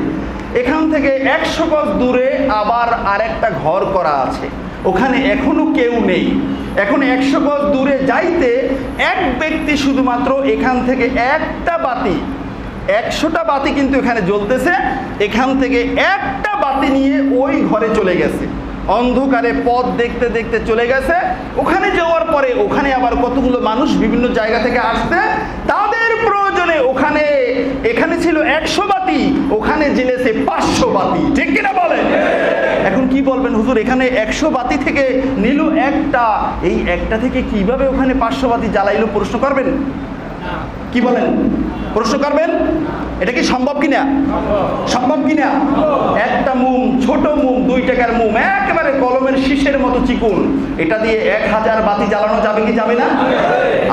এখান থেকে 100 গজ দূরে আবার আরেকটা ঘর করা আছে, ওখানে এখনো কেউ নেই। এখন 100 গজ দূরে যাইতে এক ব্যক্তি শুধুমাত্র এখান থেকে একটা বাতি, 100টা বাতি কিন্তু এখানে জ্বলতেছে, এখান থেকে একটা বাতি নিয়ে ওই ঘরে চলে গেছে, অন্ধকারে পথ দেখতে দেখতে চলে গেছে। ওখানে যাওয়ার পরে ওখানে আবার কতগুলো মানুষ বিভিন্ন জায়গা থেকে আসতে, তাদের প্রয়োজনে এখানে ছিল 100 বাতি, ওখানে জ্বেলেছে 500 বাতি, ঠিক কিনা বলেন? এখন কি বলবেন হুজুর, এখানে 100 বাতি থেকে নিল একটা, এই একটা থেকে কিভাবে ওখানে 500 বাতি জ্বালাইলো? প্রশ্ন করবেন? কি বলেন? প্রশ্ন করবেন? এটা কি সম্ভব কিনা? সম্ভব কিনা? একটা মোম, ছোট মোম, 2 টাকার মোম, একেবারে কলমের শীষের মতো চিকুন, এটা দিয়ে 1000 বাতি জ্বালানো যাবে কি যাবে না?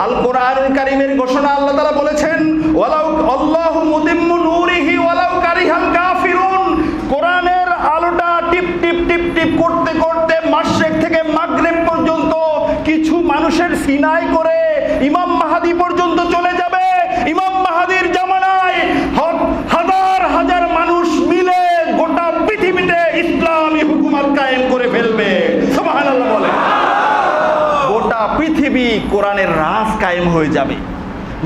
আল কোরআনুল কারীমের ঘোষণা, আল্লাহ তাআলা বলেছেন ওয়ালাউ আল্লাহু মুতিম্মু নূরিহি ওয়ালাউ কারিহাল কাফিরুন। কোরআনের আলোটা টিপ টিপ টিপ টিপ করতে করতে মাশরিক থেকে মাগরিব পর্যন্ত কিছু মানুষের সিনাই করে ইমাম মাহদী পর্যন্ত চলে যাবে। ইমাম মাহদীর জামানায় হাজার হাজার মানুষ মিলে গোটা পৃথিবীতে ইসলামী হুকুমত কায়েম করে ফেলবে। সুবহানাল্লাহ বলে। গোটা পৃথিবী কোরআনের রাজ কায়েম হয়ে যাবে।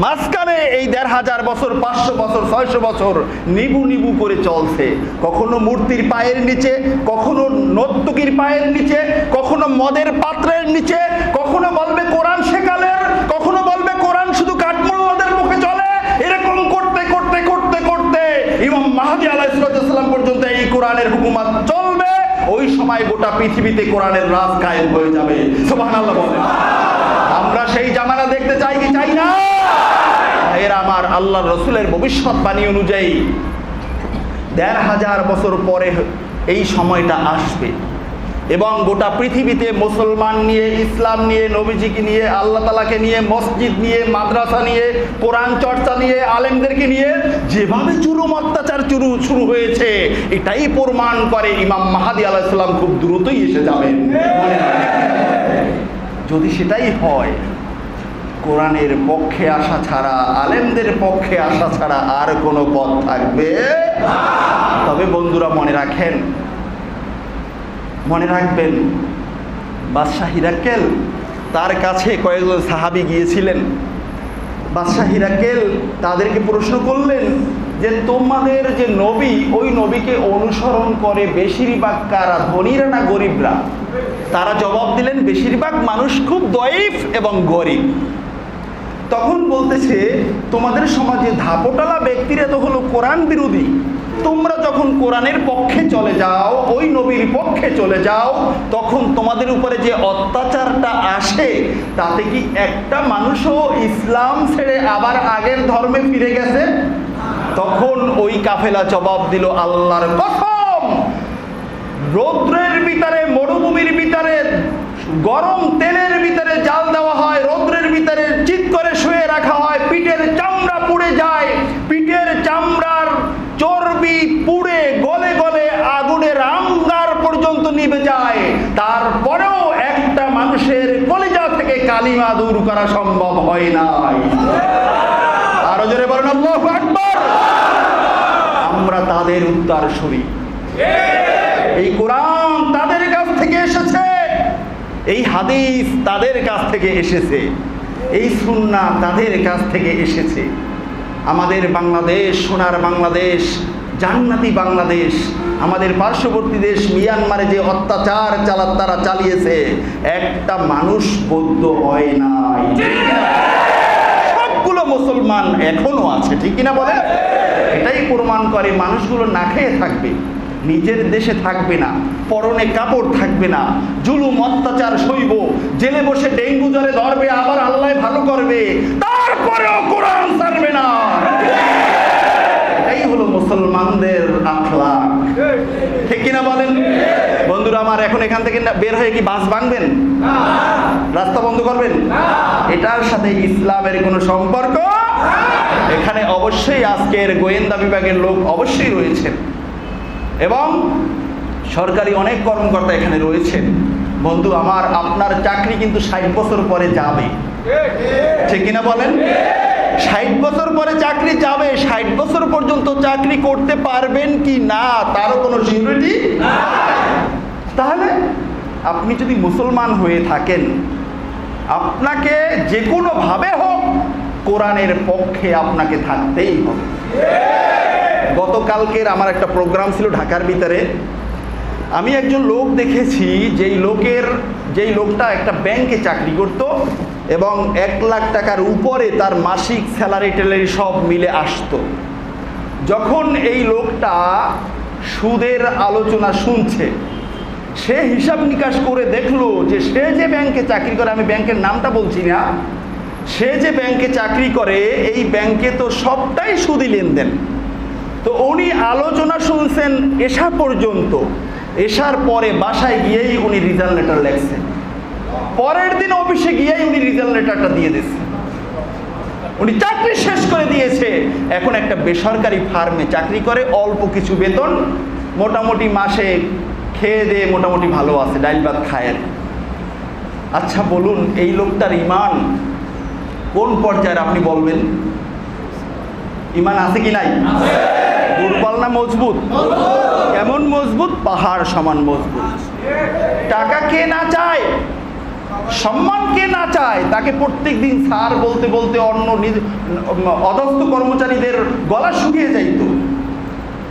মাঝখানে এই 1500 বছর, 500 বছর, 600 বছর নিবু নিবু করে চলছে, কখনো মূর্তির পায়ের নিচে, কখনো নর্তকীর পায়ের নিচে, কখনো মদের পাত্রের নিচে, কখনো বলবে কোরআন শেখালের, কখনো বলবে কোরআন শুধু কাঠমোল্লাদের মুখে চলে। এরকম করতে করতে করতে করতে ইমাম মাহদী আলাইহিস সালাম পর্যন্ত এই কোরআনের হুকুমত চলবে। ওই সময় গোটা পৃথিবীতে কোরআনের রাজ কায়েম হয়ে যাবে। সুবহানাল্লাহ বলেন। আমরা সেই জামানা দেখতে চাই কি চাই না? এর আমার আল্লাহর রাসূলের ভবিষ্যৎবাণী অনুযায়ী 1500 বছর পরে এই সময়টা আসবে এবং গোটা পৃথিবীতে মুসলমান নিয়ে, ইসলাম নিয়ে, নবীজিকে নিয়ে, আল্লাহ তাআলাকে নিয়ে, মসজিদ নিয়ে, মাদ্রাসা নিয়ে, কোরআন চর্চা নিয়ে, আলেমদেরকে নিয়ে যেভাবে জুলুম অত্যাচার শুরু হয়েছে, এটাই প্রমাণ করে ইমাম মাহদী আলাইহিস সালাম খুব দ্রুতই এসে যাবেন। যদি সেটাই হয়, কোরআনের পক্ষে আসা ছাড়া, আলেমদের পক্ষে আসা ছাড়া আর কোনো পথ থাকবে না। তবে বন্ধুরা মনে রাখবেন, বাদশাহ হিরাক্কেল, তার কাছে কয়েকজন সাহাবী গিয়েছিলেন। বাদশাহ হিরাক্কেল তাদেরকে প্রশ্ন করলেন যে তোমাদের যে নবী, ওই নবীকে অনুসরণ করে বেশিরভাগ কারা, ধনীরা না গরিবরা? তারা জবাব দিলেন বেশিরভাগ মানুষ খুব দয়ীফ এবং গরিব। তখন বলতেছে তোমাদের সমাজে ধাপটালা ব্যক্তিরা তো হলো কোরআন বিরোধী, তোমরা যখন কোরআনের পক্ষে চলে যাও, ওই নবীর পক্ষে চলে যাও, তখন তোমাদের উপরে যে অত্যাচারটা আসে, তাতে কি একটা মানুষও ইসলাম ছেড়ে আবার আগের ধর্মে ফিরে গেছে? তখন ওই কাফেলা জবাব দিল আল্লাহর কসম, রৌদ্রের ভিতরে, মরুভূমির ভিতরে, গরম তেলের ভিতরে জাল দেওয়া হয়, রৌদ্রের ভিতরে চিৎ করে শুয়ে রাখা হয়, পিঠের চামড়া পুড়ে যায়, পিঠের চামড়ার চর্বি পুড়ে গলে গলে আগুনের আঙ্গার পর্যন্ত নিভে যায়, তারপরেও একটা মানুষের কলিজা থেকে কালিমা দূর করা সম্ভব হয় নাই। আরো জোরে বলেন আল্লাহু আকবার। আমরা তাদের উত্তরসূরি। এই কোরআন তাদের কাছ থেকে এসেছে, এই হাদিস তাদের কাছ থেকে এসেছে, এই সুন্নাহ তাদের কাছ থেকে এসেছে। আমাদের বাংলাদেশ, সোনার বাংলাদেশ, জান্নাতি বাংলাদেশ, আমাদের পার্শ্ববর্তী দেশ মিয়ানমারে যে অত্যাচার তারা চালিয়েছে, একটা মানুষ বৌদ্ধ হয় নাই। সবগুলো মুসলমান এখনো আছে, ঠিক কিনা বলে? এটাই প্রমাণ করে মানুষগুলো না খেয়ে থাকবে, নিজের দেশে থাকবে না, পরনে কাপড় থাকবে না, জুলুম অত্যাচার সইব, জেলে বসে ডেঙ্গু জ্বরে ধরবে, আবার আল্লাহ ভালো করবে, তারপরেও কোরআন ছাড়বে না। এটাই হলো মুসলমানদের আখলাক, ঠিক কিনা বলেন? বন্ধুরা আমার, এখন এখান থেকে বের হয়ে কি বাস ভাঙবেন? রাস্তা বন্ধ করবেন? এটার সাথে ইসলামের কোনো সম্পর্ক এখানে অবশ্যই আজকের গোয়েন্দা বিভাগের লোক অবশ্যই রয়েছেন এবং সরকারি অনেক কর্মকর্তা এখানে রয়েছেন। বন্ধু আমার, আপনার চাকরি কিন্তু 60 বছর পরে যাবে, ঠিক কিনা বলেন? 60 বছর পরে চাকরি যাবে। 60 বছর পর্যন্ত চাকরি করতে পারবেন কি না তারও কোনো সিকিউরিটি না। তাহলে আপনি যদি মুসলমান হয়ে থাকেন, আপনাকে যে কোনোভাবে হোক কোরআনের পক্ষে আপনাকে থাকতেই হবে। গতকালকের আমার একটা প্রোগ্রাম ছিল ঢাকার ভিতরে। আমি একজন লোক দেখেছি, যেই লোকটা একটা ব্যাংকে চাকরি করত এবং 1 লাখ টাকার উপরে তার মাসিক স্যালারি ট্যালারি সব মিলে আসতো। যখন এই লোকটা সুদের আলোচনা শুনছে, সে হিসাব নিকাশ করে দেখলো যে সে যে ব্যাংকে চাকরি করে, আমি ব্যাংকের নামটা বলছি না, সে যে ব্যাংকে চাকরি করে এই ব্যাংকে তো সবটাই সুদি লেনদেন। তো উনি আলোচনা শুনছেন এশা পর্যন্ত, এশার পরে বাসায় গিয়েই উনি রিজাল্ট লেটার লেখছেন, পরের দিন অফিসে গিয়েই উনি রিজাল্ট লেটারটা দিয়ে দিয়েছেন। উনি চাকরি শেষ করে দিয়েছে, এখন একটা বেসরকারি ফার্মে চাকরি করে, অল্প কিছু বেতন, মোটামুটি মাসে খেয়ে দিয়ে মোটামুটি ভালো আছে, ডাইল ভাত খায়। আচ্ছা বলুন, এই লোকটার ঈমান কোন পর্যায়ের আপনি বলবেন? ঈমান আছে কি নাই? দুর্বল না মজবুত? কেমন মজবুত? পাহাড় সমান মজবুত। টাকা কে না চায়, সম্মান কে না চায়? তাকে প্রত্যেক দিন স্যার বলতে বলতে অন্য অধস্থ কর্মচারীদের গলা শুকিয়ে যাইত।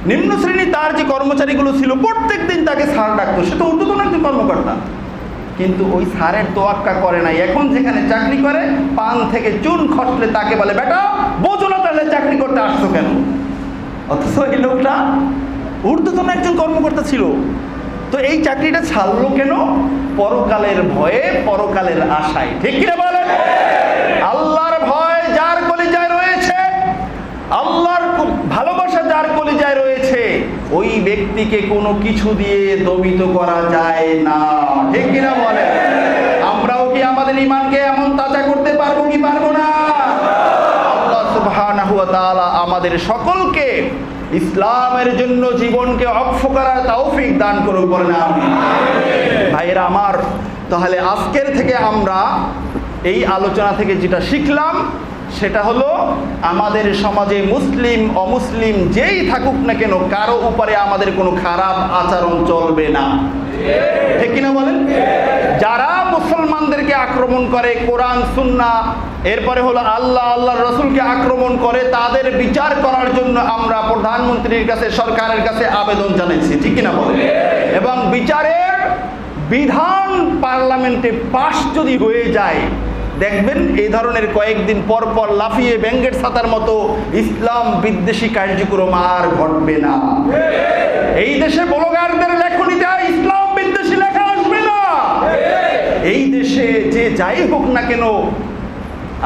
নিম্ন শ্রেণী তার যে কর্মচারীগুলো ছিল প্রত্যেক দিন তাকে স্যার ডাকতো, সে তো ঊর্ধ্বতন একজন কর্মকর্তা, কিন্তু ওই স্যারের তোয়াক্কা করে নাই। এখন যেখানে চাকরি করে পান থেকে চুন খসলে তাকে বলে, বেটা বোঝো না তাহলে চাকরি করতে আসছো কেন? অথচ এই লোকটা ঊর্ধ্বতন একজন কর্মকর্তা ছিল। তো এই চাকরিটা ছাড়লো কেন? পরকালের ভয়ে, পরকালের আশায়, ঠিক কিনা বলেন? আল্লাহর ভয় যার কলিজায় রয়েছে, আল্লাহর ভালোবাসা যার কলিজায় রয়েছে, ওই ব্যক্তিকে কোনো কিছু দিয়ে দমিত করা যায় না, ঠিক কিনা বলেন? আমরাও কি আমাদের ঈমানকে এমন তাজা করতে পারবো কি পারবো না? আল্লাহ সুবহানাহু ওয়া তাআলা আমাদের সকলকে ইসলামের জন্য জীবনকে অক্ষ করার তৌফিক দান করুক, বলেন আমিন। ভাইয়েরা আমার, তাহলে আজকের থেকে আমরা এই আলোচনা থেকে যেটা শিখলাম সেটা হলো, আমাদের সমাজে মুসলিম অমুসলিম যেই থাকুক না কেন, কারো উপরে আমাদের কোনো খারাপ আচরণ চলবে না, ঠিক কিনা বলেন? যারা মুসলমানদেরকে আক্রমণ করে, কোরআন সুন্নাহ এরপরে হলো আল্লাহ আল্লাহর রাসূলকে আক্রমণ করে, তাদের বিচার করার জন্য আমরা প্রধানমন্ত্রীর কাছে, সরকারের কাছে আবেদন জানাইছি, ঠিক কিনা বলেন? এবং বিচারের বিধান পার্লামেন্টে পাশ যদি হয়ে যায়, দেখবেন এই ধরনের কয়েকদিন পর পর লাফিয়ে ব্যাঙ্গের ছাতার মতো ইসলাম বিদ্বেষী কার্যক্রম আর ঘটবে না। এই দেশে ব্লগারদের লেখনীতে ইসলাম বিদ্বেষী লেখা আসবে না। এই দেশে যে যাই হোক না কেন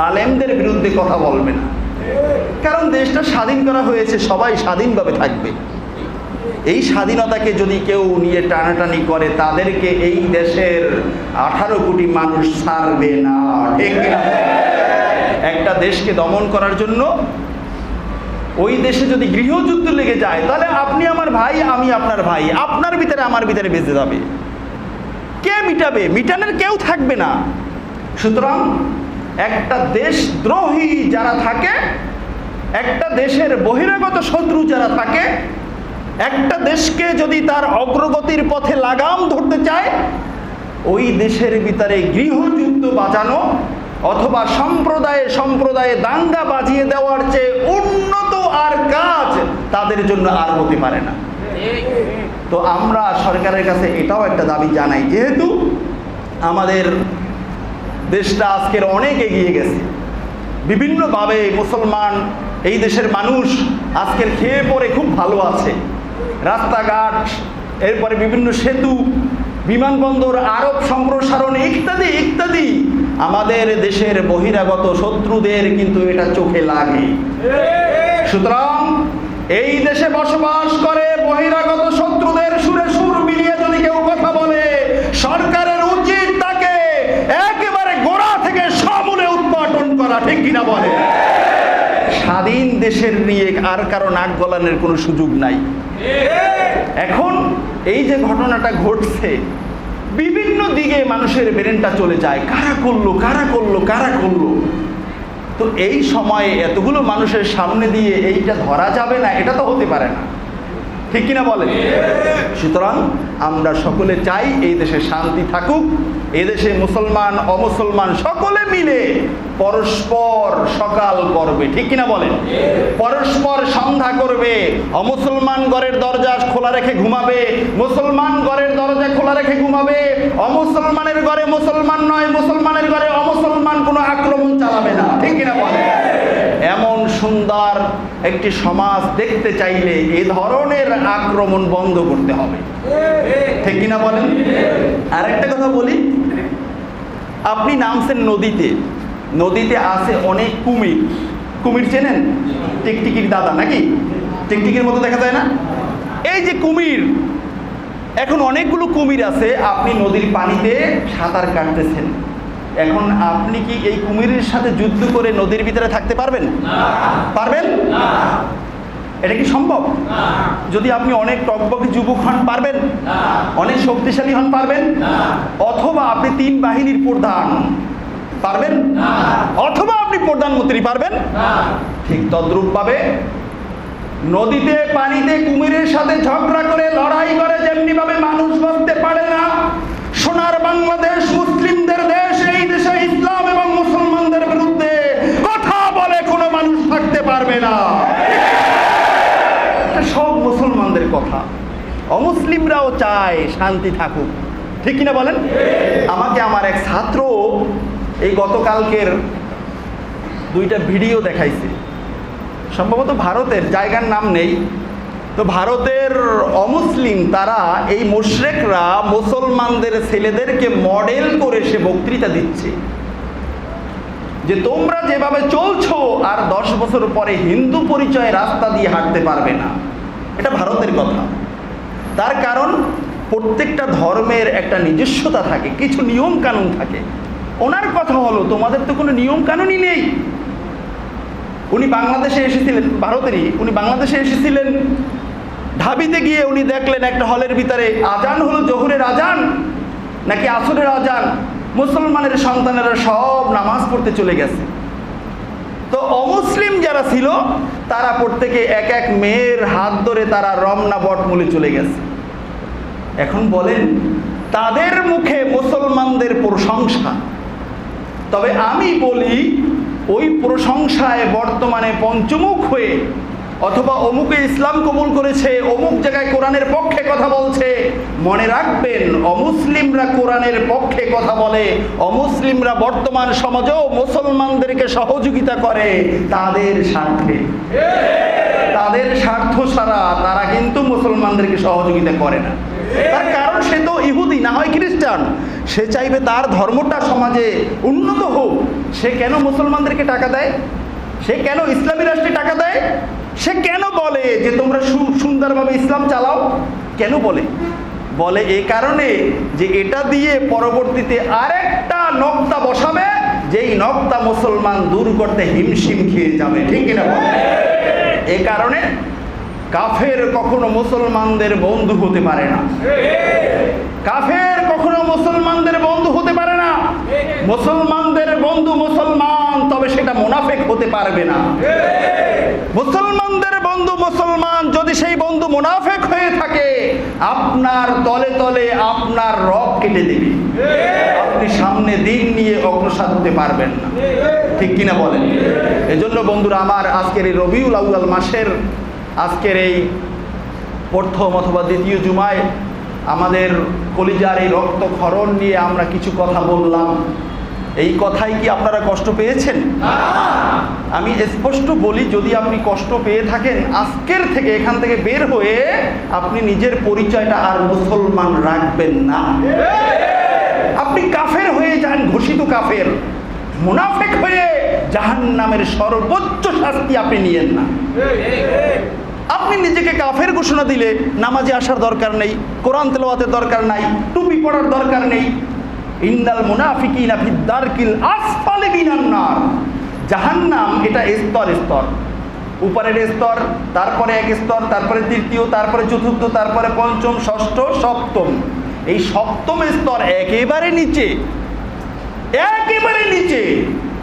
আলেমদের বিরুদ্ধে কথা বলবে না, কারণ দেশটা স্বাধীন করা হয়েছে, সবাই স্বাধীনভাবে থাকবে। এই স্বাধীনতাকে যদি কেউ নিয়ে টানাটানি করে, তাদেরকে এই দেশের 18 কোটি মানুষ ছাড়বে না, ঠিক না? একটা দেশকে দমন করার জন্য ওই দেশে যদি গৃহযুদ্ধ লেগে যায়, তাহলে আপনি আমার ভাই, আমি আপনার ভাই, আপনার ভিতরে আমার ভিতরে বেঁচে যাবে। কে মিটাবে? মিটানোর কেউ থাকবে না। সুতরাং একটা দেশদ্রোহী যারা থাকে, একটা দেশের বহিরাগত শত্রু যারা থাকে, একটা দেশকে যদি তার অগ্রগতির পথে লাগাম ধরতে চায়, ওই দেশের ভিতরে গৃহযুদ্ধ বাজানো অথবা সম্প্রদায়ে সম্প্রদায়ে দাঙ্গা বাজিয়ে দেওয়ার চেয়ে উন্নত আর কাজ তাদের জন্য আর হতে পারে না। তো আমরা সরকারের কাছে এটাও একটা দাবি জানাই, যেহেতু আমাদের দেশটা আজকের অনেক এগিয়ে গেছে, বিভিন্নভাবে মুসলমান এই দেশের মানুষ আজকের খেয়ে পরে খুব ভালো আছে, রাস্তাঘাট, এরপরে বিভিন্ন সেতু, বিমানবন্দর, আরব সম্প্রসারণ ইত্যাদি ইত্যাদি, আমাদের দেশের বহিরাগত শত্রুদের কিন্তু এটা চোখে লাগে। সুতরাং এই দেশে বসবাস করে বহিরাগত শত্রুদের সুরে সুর মিলিয়ে যদি কেউ কথা বলে, সরকারের উচিত তাকে একেবারে গোড়া থেকে সমূলে উৎপাটন করা, ঠিক কিনা বলে? স্বাধীন দেশের নিয়ে আর কারো নাক গলানোর কোনো সুযোগ নাই। এখন এই যে ঘটনাটা ঘটছে, বিভিন্ন দিকে মানুষের ব্রেনটা চলে যায়, কারা করলো কারা করলো কারা করলো। তো এই সময়ে এতগুলো মানুষের সামনে দিয়ে এইটা ধরা যাবে না, এটা তো হতে পারে না, ঠিক কিনা বলেন? সুতরাং আমরা সকলে চাই এই দেশে শান্তি থাকুক, এই দেশে মুসলমান অমুসলমান সকলে মিলে পরস্পর সকাল করবে, ঠিক কিনা বলেন? পরস্পর সন্ধ্যা করবে। অমুসলমান ঘরের দরজা খোলা রেখে ঘুমাবে, মুসলমান ঘরের দরজা খোলা রেখে ঘুমাবে। অমুসলমানের ঘরে মুসলমান নয়, মুসলমানের ঘরে অমুসলমান কোনো আক্রমণ চালাবে না, ঠিক কিনা বলেন? এমন সুন্দর একটি সমাজ দেখতে চাইলে এই ধরনের আক্রমণ বন্ধ করতে হবে, ঠিক কিনা বলেন? আর একটা কথা বলি, আপনি নামছেন নদীতে, নদীতে আছে অনেক কুমির। কুমির চেনেন? টিকটিকির দাদা নাকি? টিকটিকির মতো দেখা যায় না? এই যে কুমির, এখন অনেকগুলো কুমির আছে, আপনি নদীর পানিতে সাঁতার কাটতেছেন। এখন আপনি কি এই কুমিরের সাথে যুদ্ধ করে নদীর ভিতরে থাকতে পারবেন? পারবেন? এটা কি সম্ভব? যদি আপনি অনেক টকবকে যুবক হন পারবেন? অনেক শক্তিশালী হন পারবেন? অথবা আপনি 3 বাহিনীর প্রধান পারবেন? অথবা আপনি প্রধানমন্ত্রী পারবেন? ঠিক তদ্রূপ ভাবে নদীতে পানিতে কুমিরের সাথে ঝগড়া করে লড়াই করে যেমনি ভাবে মানুষ বাঁচতে পারে না, সোনার বাংলাদেশ মুসলিমদের দেশ, এই দেশে ইসলাম এবং মুসলমানদের বিরুদ্ধে কথা বলে কোনো মানুষ থাকতে পারবে না। সব মুসলমানদের কথা, অমুসলিমরাও চায় শান্তি থাকুক, ঠিক কিনা বলেন? আমাকে আমার এক ছাত্র এই গতকালকের 2টা ভিডিও দেখাইছে, সম্ভবত ভারতের, জায়গার নাম নেই। তো ভারতের অমুসলিম তারা, এই মুশরিকরা মুসলমানদের ছেলেদেরকে মডেল করে সে বক্তৃতা দিচ্ছে যে তোমরা যেভাবে চলছো আর 10 বছর পরে হিন্দু পরিচয়ে রাস্তা দিয়ে হাঁটতে পারবে না। এটা ভারতের কথা। তার কারণ প্রত্যেকটা ধর্মের একটা নিজস্বতা থাকে, কিছু নিয়ম কানুন থাকে। ওনার কথা হলো তোমাদের তো কোনো নিয়ম কানুনই নেই। উনি বাংলাদেশে এসেছিলেন, ভারতেরই, উনি বাংলাদেশে এসেছিলেন। ঢাবিতে গিয়ে উনি দেখলেন একটা হলের ভিতরে আজান হলো, জোহরের আজান নাকি আসরের আজান, মুসলমানের সন্তানেরা সব নামাজ পড়তে চলে গেছে। তো অমুসলিম যারা ছিল তারা প্রত্যেকে এক এক মেয়ের হাত ধরে তারা রমনা বটমূলে চলে গেছে। এখন বলেন, তাদের মুখে মুসলমানদের প্রশংসা, তবে আমি বলি ওই প্রশংসায় বর্তমানে পঞ্চমুখ হয়ে অথবা অমুকে ইসলাম কবুল করেছে, অমুক জায়গায় কোরআনের পক্ষে কথা বলছে, মনে রাখবেন অমুসলিমরা কোরআনের পক্ষে কথা বলে, অমুসলিমরা বর্তমান সমাজেও মুসলমানদেরকে সহযোগিতা করে তাদের স্বার্থে। তাদের স্বার্থ ছাড়া তারা কিন্তু মুসলমানদেরকে সহযোগিতা করে না। তার কারণ সে তো ইহুদি না হয় খ্রিস্টান, সে চাইবে তার ধর্মটা সমাজে উন্নত হোক। সে কেন মুসলমানদেরকে টাকা দেয়? সে কেন ইসলামী রাষ্ট্রে টাকা দেয়? সে কেন বলে যে তোমরা সুন্দরভাবে ইসলাম চালাও? কেন বলে? বলে এই কারণে যে এটা দিয়ে পরবর্তীতে আরেকটা নক্তা বসাবে, যেই নক্তা মুসলমান দূর করতে হিমশিম খেয়ে যাবে, ঠিক কিনা বলে? এই কারণে কাফের কখনো মুসলমানদের বন্ধু হতে পারে না। কাফের কখনো মুসলমানদের বন্ধু হতে পারে না। মুসলমানদের বন্ধু মুসলমান, তবে সেটা মুনাফিক হতে পারবে না। মুসলমানদের বন্ধু মুসলমান, যদি সেই বন্ধু মুনাফিক হয়ে থাকে আপনার তলে তলে আপনার রগ কেটে দেবে, আপনি সামনে দিন নিয়ে অগ্রসর হতে পারবেন না, ঠিক কিনা বলেন? এজন্য বন্ধুরা আমার, আজকের এই রবিউল আউয়াল মাসের আজকের এই প্রথম অথবা দ্বিতীয় জুমায় আমাদের কলিজার এই রক্তক্ষরণ নিয়ে আমরা কিছু কথা বললাম। এই কথাই কি আপনারা কষ্ট পেয়েছেন? আমি স্পষ্ট বলি, যদি আপনি কষ্ট পেয়ে থাকেন, আজকের থেকে এখান থেকে বের হয়ে আপনি নিজের পরিচয়টা আর মুসলমান রাখবেন না। আপনি কাফের হয়ে যান, ঘোষিত কাফের, মুনাফিক হয়ে জাহান্নামের সর্বোচ্চ শাস্তি আপনি নিয়েন না। আপনি নিজেকে কাফের ঘোষণা দিলে নামাজে আসার দরকার নেই, কোরআন তেলাওয়াতের দরকার নাই, টুপি পরার দরকার নেই। ইন্নাল মুনাফিকিনা ফিদ দারকিল আসফালি মিনান নার। জাহান্নাম এটা স্তর স্তর। উপরের স্তর, তারপরে এক স্তর, তারপরে তৃতীয়, তারপরে চতুর্থ, তারপরে পঞ্চম, ষষ্ঠ, সপ্তম। এই সপ্তম স্তর একেবারে নিচে, একেবারে নিচে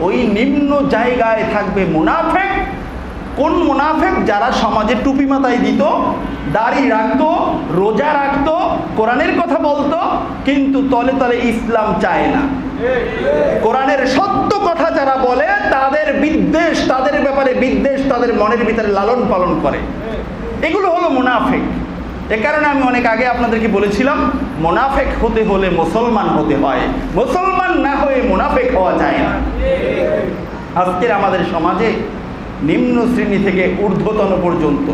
ওই নিম্ন জায়গায় থাকবে মুনাফিক। কোন মুনাফিক? যারা সমাজে টুপি মাথায় দিত, দাড়ি রাখতো, রোজা রাখতো, কোরআনের কথা বলতো, কিন্তু তলে তলে ইসলাম চায় না। কোরআনের সত্য কথা যারা বলে তাদের বিদ্বেষ, তাদের ব্যাপারে বিদ্বেষ তাদের মনের ভিতরে লালন পালন করে, এগুলো হলো মুনাফিক। এ কারণে আমি অনেক আগে আপনাদেরকে বলেছিলাম, মুনাফিক হতে হলে মুসলমান হতে হয়, মুসলমান না হয়ে মুনাফিক হওয়া যায় না। আজকের আমাদের সমাজে নিম্ন শ্রেণী থেকে ঊর্ধ্বতন পর্যন্ত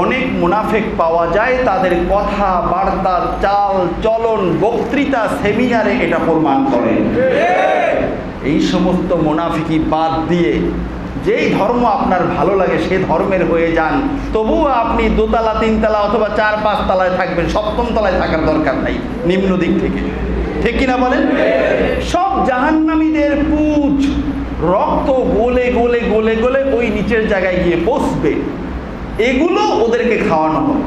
অনেক মুনাফিক পাওয়া যায়। তাদের কথা বার্তা, চাল চলন, বক্তৃতা, সেমিনারে এটা প্রমাণ করে। এই সমস্ত মুনাফিকি বাদ দিয়ে যেই ধর্ম আপনার ভালো লাগে সে ধর্মের হয়ে যান। তবুও আপনি দোতলা, তিনতলা অথবা 4-5 তলায় থাকবেন, সপ্তম তলায় থাকার দরকার নাই নিম্ন দিক থেকে, ঠিক কিনা বলেন? সব জাহান্নামীদের পুঁজ রক্ত গলে গলে গলে গলে ওই নিচের জায়গায় গিয়ে পৌঁছবে, এগুলো ওদেরকে খাওয়ানো হবে।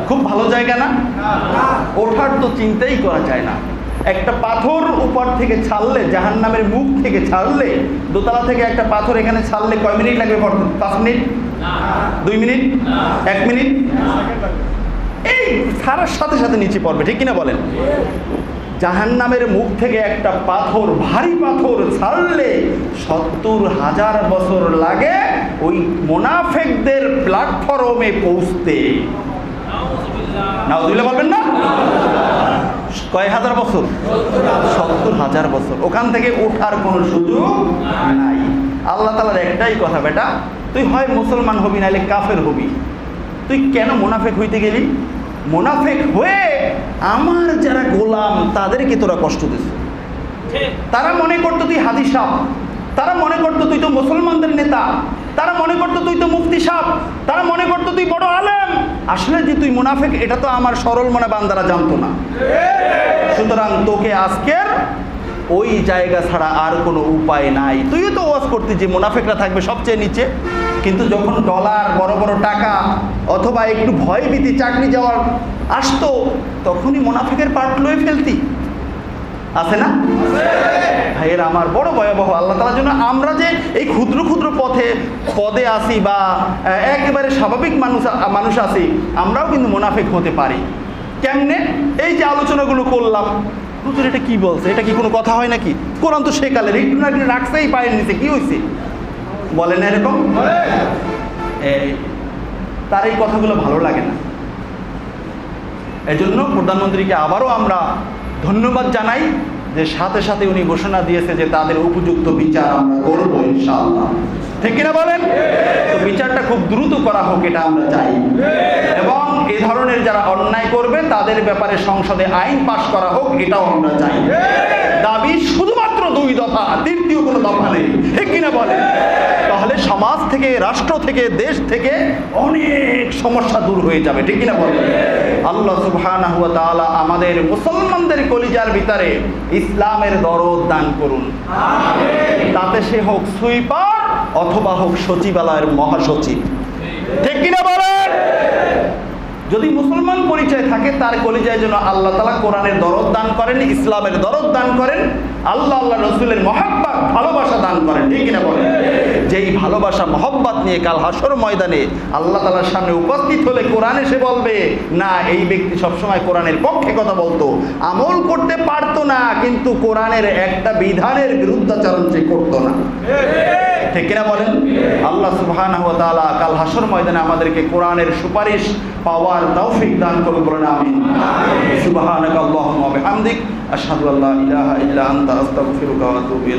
খুব ভালো জায়গা না? ওঠার তো চিন্তাই করা যায় না। একটা পাথর উপর থেকে ছাড়লে, জাহান্নামের মুখ থেকে ছাড়লে, দোতলা থেকে একটা পাথর এখানে ছাড়লে কয় মিনিট লাগবে? 5 মিনিট, 2 মিনিট, 1 মিনিট, এই ছাড়ার সাথে সাথে নিচে পড়বে, ঠিক কিনা বলেন? জাহান্নামের মুখ থেকে একটা পাথর, ভারী পাথর ছাড়লে 70,000 বছর লাগে ওই মুনাফিকদের প্ল্যাটফর্মে পৌঁছতে। নাউযুবিল্লাহ বলবেন না? কয় হাজার বছর? 70,000 বছর। ওখান থেকে ওঠার কোনো সুযোগ নাই। আল্লাহ তাআলার একটাই কথা, বেটা তুই হয় মুসলমান হবি নাহলে কাফের হবি। তুই কেন মুনাফিক হইতে গেলি? মুনাফিক হয়ে আমার যারা গোলাম তাদেরকে তোরা কষ্ট দিস। তারা মনে করতো তুই হাদী সাহেব, তারা মনে করতো তুই তো মুসলমানদের নেতা, তারা মনে করতো তুই তো মুফতি সাহেব, তারা মনে করতো তুই বড় আলেম। আসলে যে তুই মুনাফিক এটা তো আমার সরল মনে বান্দারা জানতো না। সুতরাং তোকে আজকের ওই জায়গা ছাড়া আর কোনো উপায় নাই। তুইও তো ওয়াজ করতি যে মুনাফিকরা থাকবে সবচেয়ে নিচে, কিন্তু যখন ডলার, বড় বড় টাকা অথবা একটু ভয়ভীতি, চাকরি যাওয়ার আসতো, তখনই মুনাফিকের পার্ট লয়ে ফেলতি। আছে না ভাইয়ের আমার? বড় ভয়াবহ। আল্লাহ তাআলার জন্য আমরা যে এই ক্ষুদ্র ক্ষুদ্র পদে আসি বা একেবারে স্বাভাবিক মানুষ আছি, আমরাও কিন্তু মুনাফিক হতে পারি। কেমনে? এই যে আলোচনাগুলো করলাম, হুজুর এটা কি বলছে, এটা কি কোনো কথা হয় নাকি? কোরআন তো শেখালেন, একটু না একটু রাখছেই পায়ের নিচে, কি হয়েছে বলেন এরকম? তার এই কথাগুলো ভালো লাগে না। এজন্য প্রধানমন্ত্রীকে আবারও আমরা ধন্যবাদ জানাই যে সাথে সাথে উনি ঘোষণা দিয়েছে যে তাদের উপযুক্ত বিচার আমরা করবো ইনশাআল্লাহ, ঠিক কিনা বলেন? তো বিচারটা খুব দ্রুত করা হোক এটা আমরা চাই, এবং এ ধরনের যারা অন্যায় করবে তাদের ব্যাপারে সংসদে আইন পাশ করা হোক এটাও আমরা চাই। দাবি শুধুমাত্র 2 দফা, তৃতীয় কোনো দফা নেই, ঠিক কিনা বলেন? তাহলে সমাজ থেকে, রাষ্ট্র থেকে, দেশ থেকে অনেক সমস্যা দূর হয়ে যাবে, ঠিক কিনা বলেন? আল্লাহ সুবহানাহু ওয়া তাআলা আমাদের মুসলমানদের কলিজার ভিতরে ইসলামের দরদ দান করুন। আমিন। তাতে সে হোক সুইপার অথবা হোক সচিবালয়ের মহাসচিব, ঠিক কিনা বলেন? যদি মুসলমান পরিচয় থাকে তার কলিজায় যেন আল্লাহ তাআলা কোরআনের দরদ দান করেন, ইসলামের দরদ দান করেন, আল্লাহ রসুলের মহব্বত, ভালোবাসা দান করেন, ঠিক কিনা বলেন? যেই ভালোবাসা মহব্বত নিয়ে কাল হাসর ময়দানে আল্লাহ তাআলার সামনে উপস্থিত হলে কোরআন এসে বলবে, না এই ব্যক্তি সবসময় কোরআনের পক্ষে কথা বলতো, আমল করতে পারতো না, কিন্তু কোরআনের একটা বিধানের বিরুদ্ধাচরণ সে করতো না, ঠিক কিনা বলেন? আল্লাহ সুবহানাহু ওয়া তাআলা কাল হাসর ময়দানে আমাদেরকে কোরআনের সুপারিশ পাওয়ার তৌফিক দান করুন, বলেন আমিন। সুবহানাকাল্লাহুম্মা ওয়া বিহামদিক, আশহাদু আল্লা ইলাহা ইল্লা আনতা, আস্তাগফিরুকা ওয়া আতুবু ইলাইক।